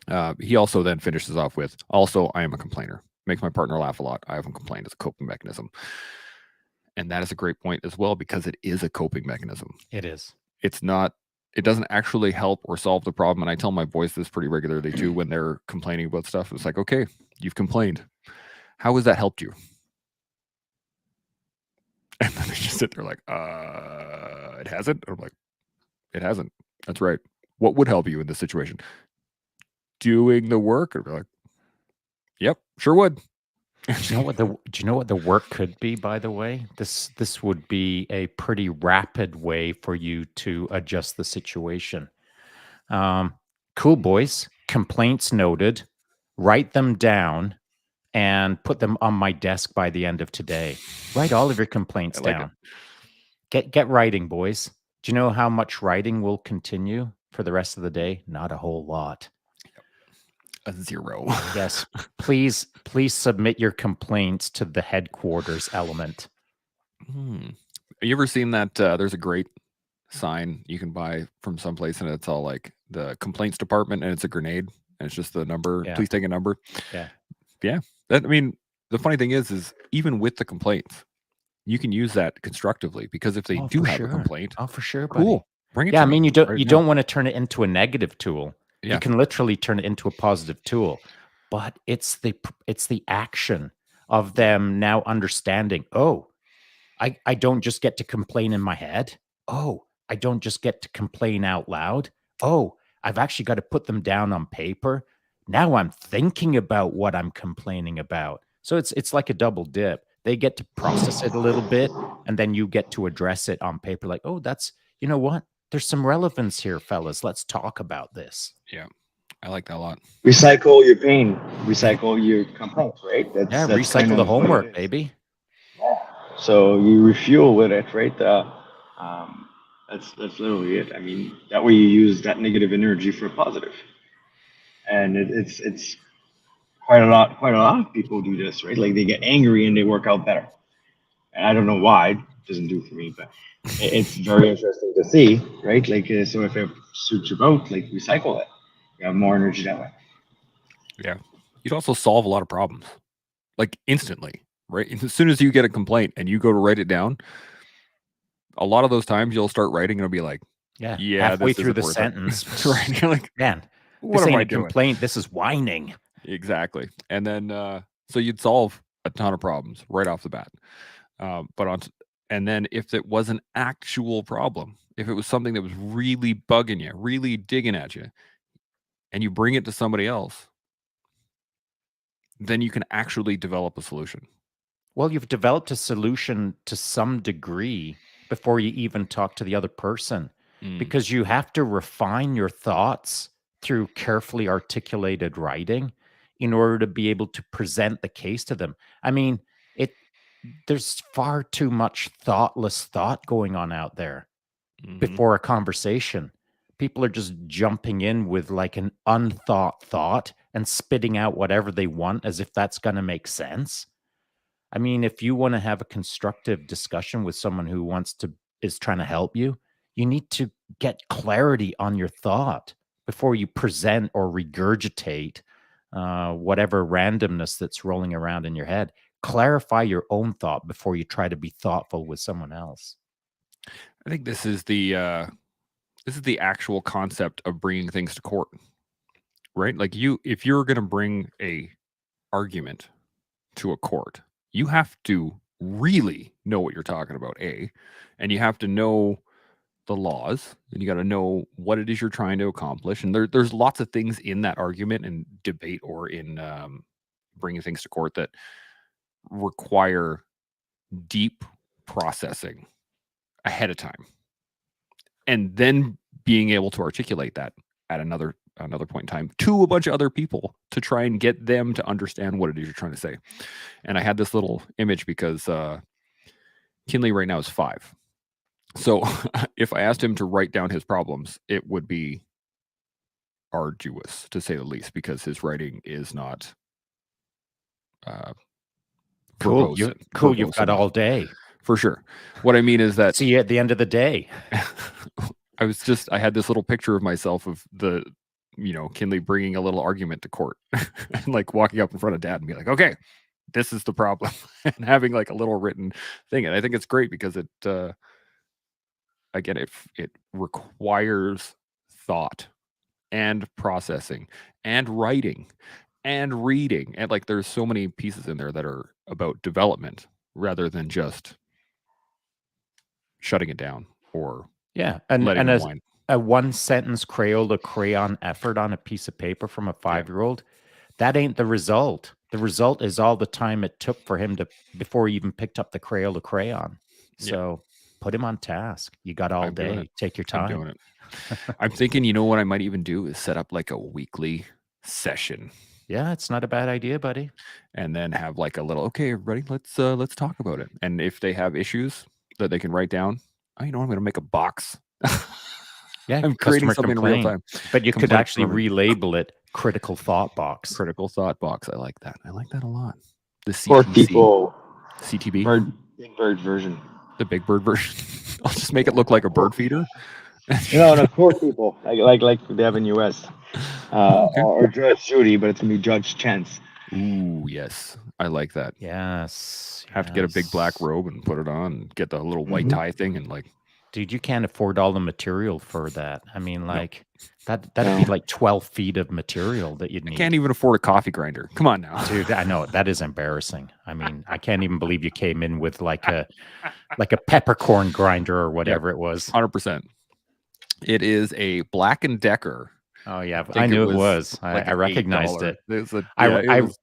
I agree. He also then finishes off with, also, I am a complainer. Makes my partner laugh a lot. I often complain as a coping mechanism. And that is a great point as well, because it is a coping mechanism. It is. It doesn't actually help or solve the problem. And I tell my boys this pretty regularly too, when they're complaining about stuff. It's like, okay, you've complained. How has that helped you? And then they just sit there like, it hasn't. I'm like, it hasn't. That's right. What would help you in this situation? Doing the work? Or like, yep, sure would. Do you know what the work could be, by the way? This would be a pretty rapid way for you to adjust the situation. Cool, boys. Complaints noted. Write them down and put them on my desk by the end of today. Write all of your complaints down. Get writing, boys. Do you know how much writing will continue for the rest of the day? Not a whole lot. A 0. Yes. Please submit your complaints to the headquarters element. Have you ever seen that? There's a great sign you can buy from someplace, and it's all like the complaints department, and it's a grenade, and it's just the number. Yeah. Please take a number. Yeah. I mean, the funny thing is even with the complaints, you can use that constructively, because if they do have a complaint, for sure, buddy. Cool. Bring it. Yeah, I mean, you don't want to turn it into a negative tool. Yeah. You can literally turn it into a positive tool, but it's the action of them now understanding, oh, I don't just get to complain in my head. Oh, I don't just get to complain out loud. Oh, I've actually got to put them down on paper. Now I'm thinking about what I'm complaining about. So it's like a double dip. They get to process it a little bit, and then you get to address it on paper. Like, oh, you know what? There's some relevance here, fellas. Let's talk about this. Yeah, I like that a lot. Recycle your pain. Recycle your complaints, right? That's recycle kind of the homework, baby. Yeah. So you refuel with it, right? That's literally it. I mean, that way you use that negative energy for positive. And it's quite a lot of people do this, right? Like they get angry and they work out better. And I don't know why. It doesn't do it for me, but it's very interesting to see, right? Like, so if it suits your boat, like recycle it. You have more energy that way. Yeah. You'd also solve a lot of problems, like instantly, right? As soon as you get a complaint and you go to write it down, a lot of those times you'll start writing and it'll be like, yeah, halfway through the sentence, right? You're like, man, what am I doing? Complaint. This is whining. Exactly. And then, so you'd solve a ton of problems right off the bat. And then if it was an actual problem, if it was something that was really bugging you, really digging at you, and you bring it to somebody else, then you can actually develop a solution. Well, you've developed a solution to some degree before you even talk to the other person, because you have to refine your thoughts through carefully articulated writing in order to be able to present the case to them. I mean, there's far too much thoughtless thought going on out there before a conversation. People are just jumping in with like an unthought thought and spitting out whatever they want as if that's going to make sense. I mean, if you want to have a constructive discussion with someone who is trying to help you, you need to get clarity on your thought before you present or regurgitate whatever randomness that's rolling around in your head. Clarify your own thought before you try to be thoughtful with someone else. I think this is the actual concept of bringing things to court, right? Like if you're going to bring a argument to a court, you have to really know what you're talking about, and you have to know the laws, and you got to know what it is you're trying to accomplish. And there's lots of things in that argument and debate or in bringing things to court that require deep processing ahead of time, and then being able to articulate that at another point in time to a bunch of other people to try and get them to understand what it is you're trying to say. And I had this little image because Kinley right now is 5. So if I asked him to write down his problems, it would be arduous, to say the least, because his writing is not cool. You've got all day. For sure. What I mean is that... See you at the end of the day. I had this little picture of myself of Kinley bringing a little argument to court and like walking up in front of Dad and be like, okay, this is the problem, and having like a little written thing. And I think it's great because it requires thought and processing and writing and reading. And like, there's so many pieces in there that are about development rather than just shutting it down or letting it wind. A one-sentence Crayola crayon effort on a piece of paper from a 5-year-old, that ain't the result. The result is all the time it took for him before he even picked up the Crayola crayon. So put him on task. You got all day. Take your time. I'm doing it. I'm thinking, what I might even do is set up like a weekly session. Yeah, it's not a bad idea, buddy. And then have like a little, okay, everybody, let's talk about it. And if they have issues that they can write down, I'm going to make a box. Yeah, I'm creating something in real time. But you could actually relabel it Critical Thought Box. Critical Thought Box. I like that. I like that a lot. The CTC. For people. CTB. Big bird version. The big bird version. I'll just make it look like a bird feeder. No, poor people. Like they have in US. Or Judge Judy, but it's going to be Judge Chance. Ooh, yes. I like that. Yes. Have to get a big black robe and put it on and get the little white tie thing and like... Dude, you can't afford all the material for that. I mean, like, that'd be like 12 feet of material that you'd need. I can't even afford a coffee grinder. Come on now. Dude, I know. That is embarrassing. I mean, I can't even believe you came in with like a peppercorn grinder or whatever it was. 100%. It is a Black & Decker. Oh, yeah. I knew it was. Like I recognized it.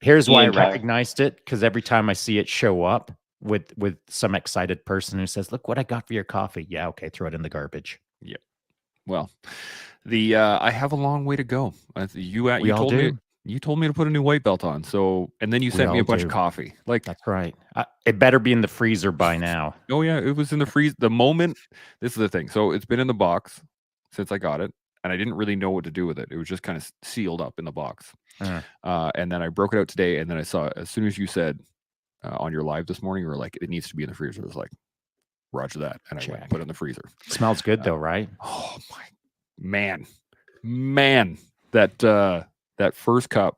Here's why I recognized it, because every time I see it show up, with some excited person who says, look what I got for your coffee. Yeah, okay, throw it in the garbage. Yeah. Well, I have a long way to go. You told me to put a new white belt on. So, and then you sent me a bunch of coffee. Like, that's right. It better be in the freezer by now. Oh yeah, it was in the freezer. The moment, this is the thing. So it's been in the box since I got it, and I didn't really know what to do with it. It was just kind of sealed up in the box. And then I broke it out today, and then I saw, as soon as you said, on your live this morning, you were like, it needs to be in the freezer. I was like, roger that. And I went and put it in the freezer. Smells good though, right? Oh my man. That first cup,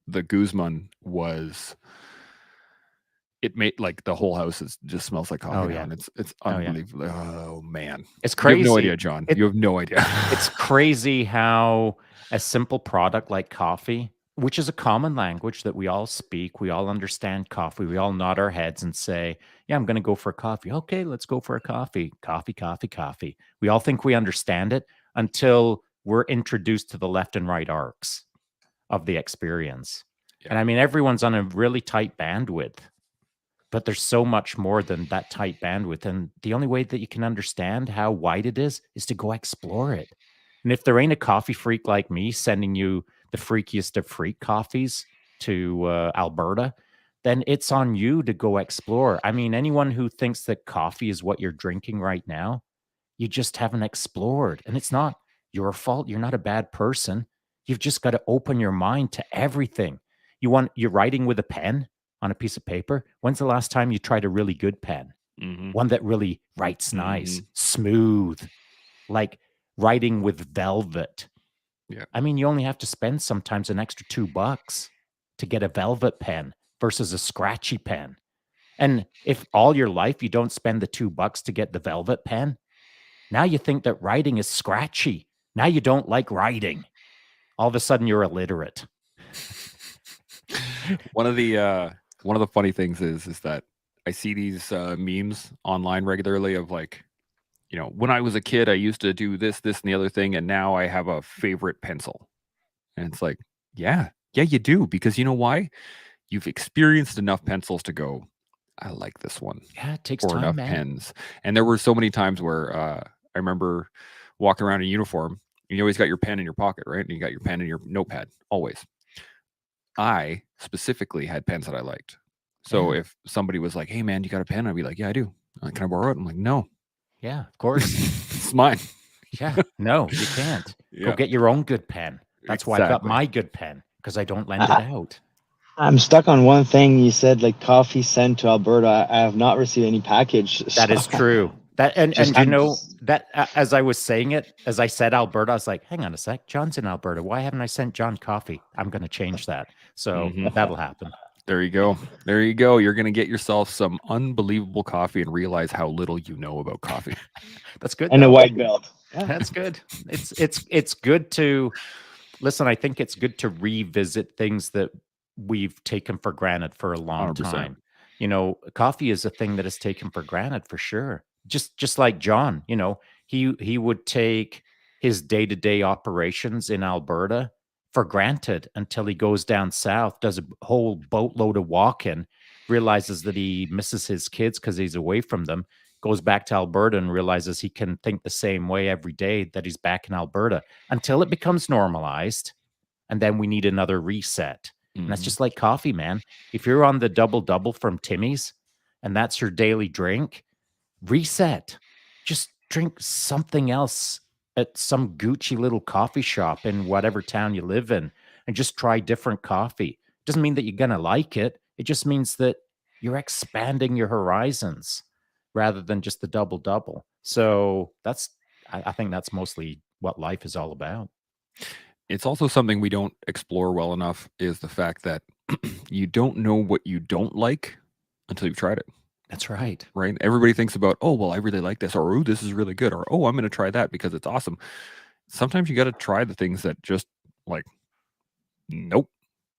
the Guzman it made like the whole house just smells like coffee now. And it's unbelievable. Oh man. It's crazy. You have no idea, John. You have no idea. It's crazy how a simple product like coffee, which is a common language that we all speak. We all understand coffee. We all nod our heads and say, yeah, I'm going to go for a coffee. Okay, let's go for a coffee. Coffee, coffee, coffee. We all think we understand it until we're introduced to the left and right arcs of the experience. And I mean, everyone's on a really tight bandwidth, but there's so much more than that tight bandwidth. And the only way that you can understand how wide it is to go explore it. And if there ain't a coffee freak like me sending you the freakiest of freak coffees to Alberta, then it's on you to go explore. I mean, anyone who thinks that coffee is what you're drinking right now, you just haven't explored. And it's not your fault. You're not a bad person. You've just got to open your mind to everything. You're writing with a pen on a piece of paper. When's the last time you tried a really good pen? One that really writes nice, smooth, like writing with velvet. Yeah. I mean, you only have to spend sometimes an extra $2 to get a velvet pen versus a scratchy pen. And if all your life you don't spend the $2 to get the velvet pen, now you think that writing is scratchy. Now you don't like writing. All of a sudden you're illiterate. One of the funny things is that I see these memes online regularly of like, when I was a kid, I used to do this, and the other thing, and now I have a favorite pencil. And it's like, yeah, you do, because you know why? You've experienced enough pencils to go, I like this one. Yeah, it takes or time, enough man. pens. And there were so many times where I remember walking around in uniform. You always got your pen in your pocket, right? And you got your pen in your notepad, always. I specifically had pens that I liked. So if somebody was like, hey, man, you got a pen? I'd be like, yeah, I do. Can I borrow it? I'm like, no. Yeah, of course. It's mine. Yeah, no, you can't. Go get your own good pen. That's why I've got my good pen, because I don't lend it out. I'm stuck on one thing. You said like coffee sent to Alberta. I have not received any package. That is true. That and you know that as I was saying it, as I said Alberta, I was like, hang on a sec, John's in Alberta. Why haven't I sent John coffee? I'm going to change that. So that'll happen. There you go. There you go. You're going to get yourself some unbelievable coffee and realize how little you know about coffee. That's good. And a white belt. Yeah. That's good. It's good to listen. I think it's good to revisit things that we've taken for granted for a long 100%. time. Coffee is a thing that is taken for granted for sure. Just like John, he would take his day-to-day operations in Alberta for granted until he goes down south, does a whole boatload of walking, realizes that he misses his kids because he's away from them, goes back to Alberta and realizes he can think the same way every day that he's back in Alberta until it becomes normalized. And then we need another reset. And that's just like coffee, man. If you're on the double-double from Timmy's and that's your daily drink, reset. Just drink something else at some Gucci little coffee shop in whatever town you live in and just try different coffee. Doesn't mean that you're going to like it. It just means that you're expanding your horizons rather than just the double-double. So I think that's mostly what life is all about. It's also something we don't explore well enough is the fact that you don't know what you don't like until you've tried it. That's right. Right? Everybody thinks about, oh, well, I really like this, or oh, this is really good, or oh, I'm going to try that because it's awesome. Sometimes you got to try the things that just like, nope,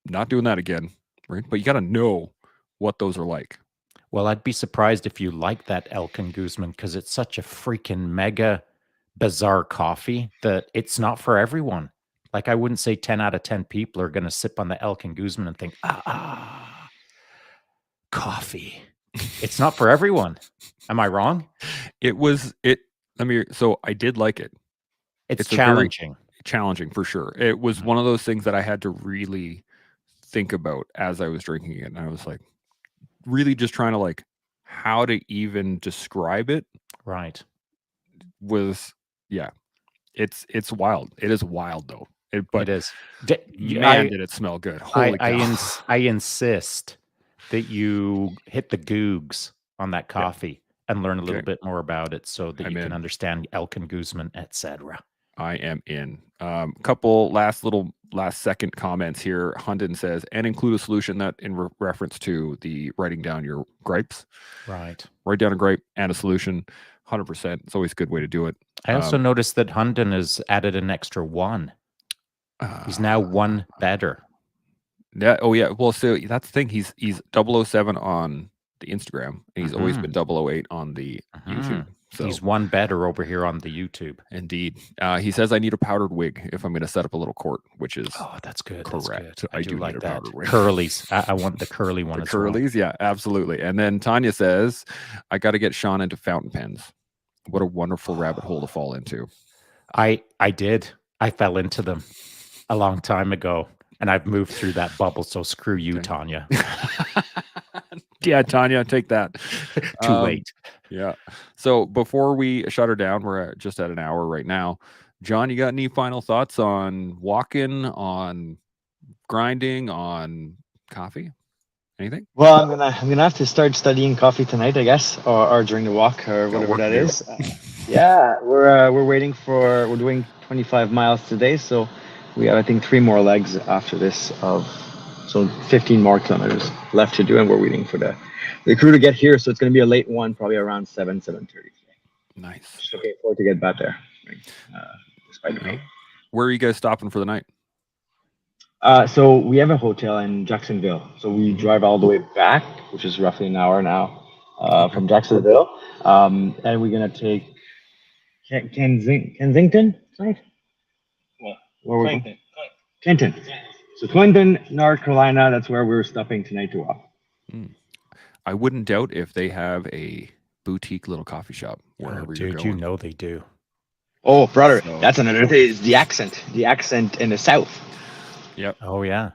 not doing that again. Right? But you got to know what those are like. Well, I'd be surprised if you like that Elkin Guzman because it's such a freaking mega bizarre coffee that it's not for everyone. Like I wouldn't say 10 out of 10 people are going to sip on the Elkin Guzman and think, coffee. It's not for everyone. Am I wrong? So I did like it. It's challenging. Challenging for sure. It was one of those things that I had to really think about as I was drinking it. And I was like, really just trying to like how to even describe it. Right. It's wild. It is wild though. But it is. Did it smell good? Holy cow. I insist that you hit the Googs on that coffee and learn a little bit more about it so that you can understand Elkin Guzman, etc. I am in. Couple last second comments here. Hunden says, and include a solution that in reference to the writing down your gripes. Right. Write down a gripe and a solution. 100%. It's always a good way to do it. I also noticed that Hunden has added an extra 1. He's now 1 better. Yeah. Oh yeah. Well, so that's the thing. He's 007 on the Instagram, and he's always been 008 on the YouTube. So he's one better over here on the YouTube. Indeed. He says I need a powdered wig if I'm going to set up a little court, which is that's good. correct. That's good. I do like need a that. powdered wig. Curlies. I want the curly one. The as curlies, well. Yeah, absolutely. And then Tanya says, I got to get Shaun into fountain pens. What a wonderful rabbit hole to fall into. I did. I fell into them a long time ago, and I've moved through that bubble. So screw you, Tanya. Yeah, Tanya, take that. Too late. Yeah. So before we shut her down, we're just at an hour right now. John, you got any final thoughts on walking, on grinding, on coffee? Anything? Well, I'm gonna have to start studying coffee tonight, I guess, or during the walk or whatever that is. Yeah, we're waiting for. We're doing 25 miles today, so we have I think 3 more legs after this so 15 more kilometers left to do, and we're waiting for the crew to get here. So it's gonna be a late one, probably around 7:30. Nice. Just looking forward to get back there, despite the pain. Where are you guys stopping for the night? So we have a hotel in Jacksonville. So we drive all the way back, which is roughly an hour now from Jacksonville. And we're going to take Kensington, right? Well, Clinton. So Clinton, North Carolina, that's where we're stopping tonight to walk. I wouldn't doubt if they have a boutique little coffee shop wherever you're going. You know they do. Oh, brother, that's another thing. Is the accent in the South. Yep. Oh, yeah.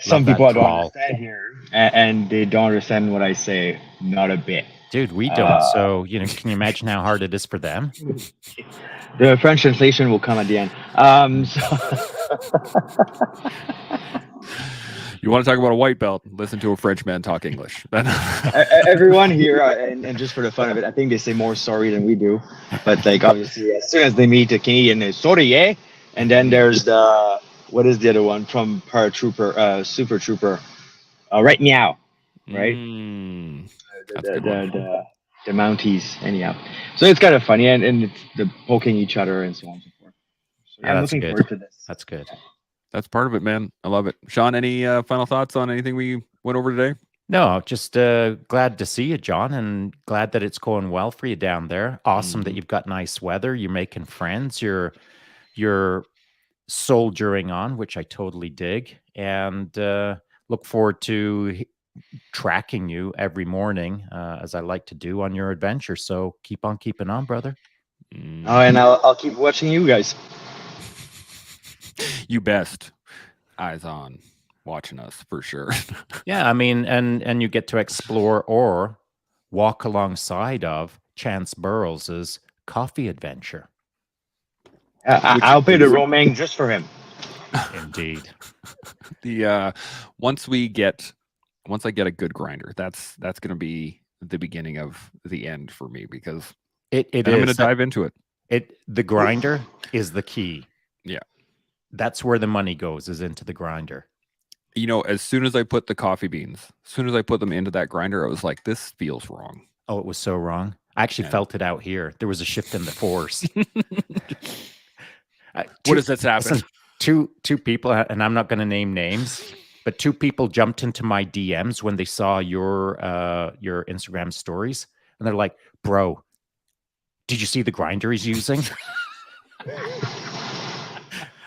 Some people don't understand here, and they don't understand what I say. Not a bit. Dude, we don't. So, can you imagine how hard it is for them? The French translation will come at the end. You want to talk about a white belt? Listen to a French man talk English. Everyone here, and just for the fun of it, I think they say more sorry than we do. But like obviously, as soon as they meet a Canadian, they sorry, eh? And then there's what is the other one from Paratrooper, Super Trooper? Right now, right? The Mounties, anyhow. So it's kind of funny, and it's the poking each other and so on and so forth. So yeah, I'm looking forward to this. That's good. That's part of it, man. I love it. Shaun, any final thoughts on anything we went over today? No, just glad to see you, John, and glad that it's going well for you down there. Awesome that you've got nice weather. You're making friends. You're soldiering on, which I totally dig, and look forward to tracking you every morning, as I like to do on your adventure. So keep on keeping on, brother. Oh, and I'll keep watching you guys. You best. Eyes on, watching us for sure. Yeah, I mean, and you get to explore or walk alongside of Chance Burrows's coffee adventure. I'll pay the roaming just for him. Indeed. Once I get a good grinder, that's going to be the beginning of the end for me, because I'm going to dive into it. The grinder is the key. Yeah. That's where the money goes, is into the grinder. As soon as I put the coffee beans, as soon as I put them into that grinder, I was like, this feels wrong. Oh, it was so wrong. I actually felt it out here. There was a shift in the force. What does that happen? Listen, two people, and I'm not going to name names, but 2 people jumped into my DMs when they saw your Instagram stories, and they're like, "Bro, did you see the grinder he's using?"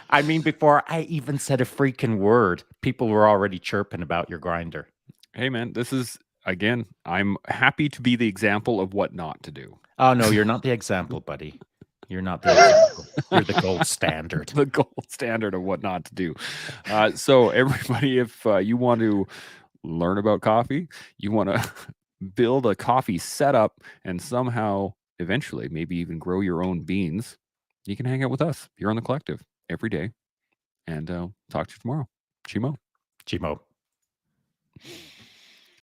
I mean, before I even said a freaking word, people were already chirping about your grinder. Hey, man, this is, again, I'm happy to be the example of what not to do. Oh, no, you're not the example, buddy. You're not the example. You're the gold standard. The gold standard of what not to do. So everybody, if you want to learn about coffee, you want to build a coffee setup, and somehow, eventually, maybe even grow your own beans, you can hang out with us here on The Collective every day. And talk to you tomorrow. Chimo. Chimo.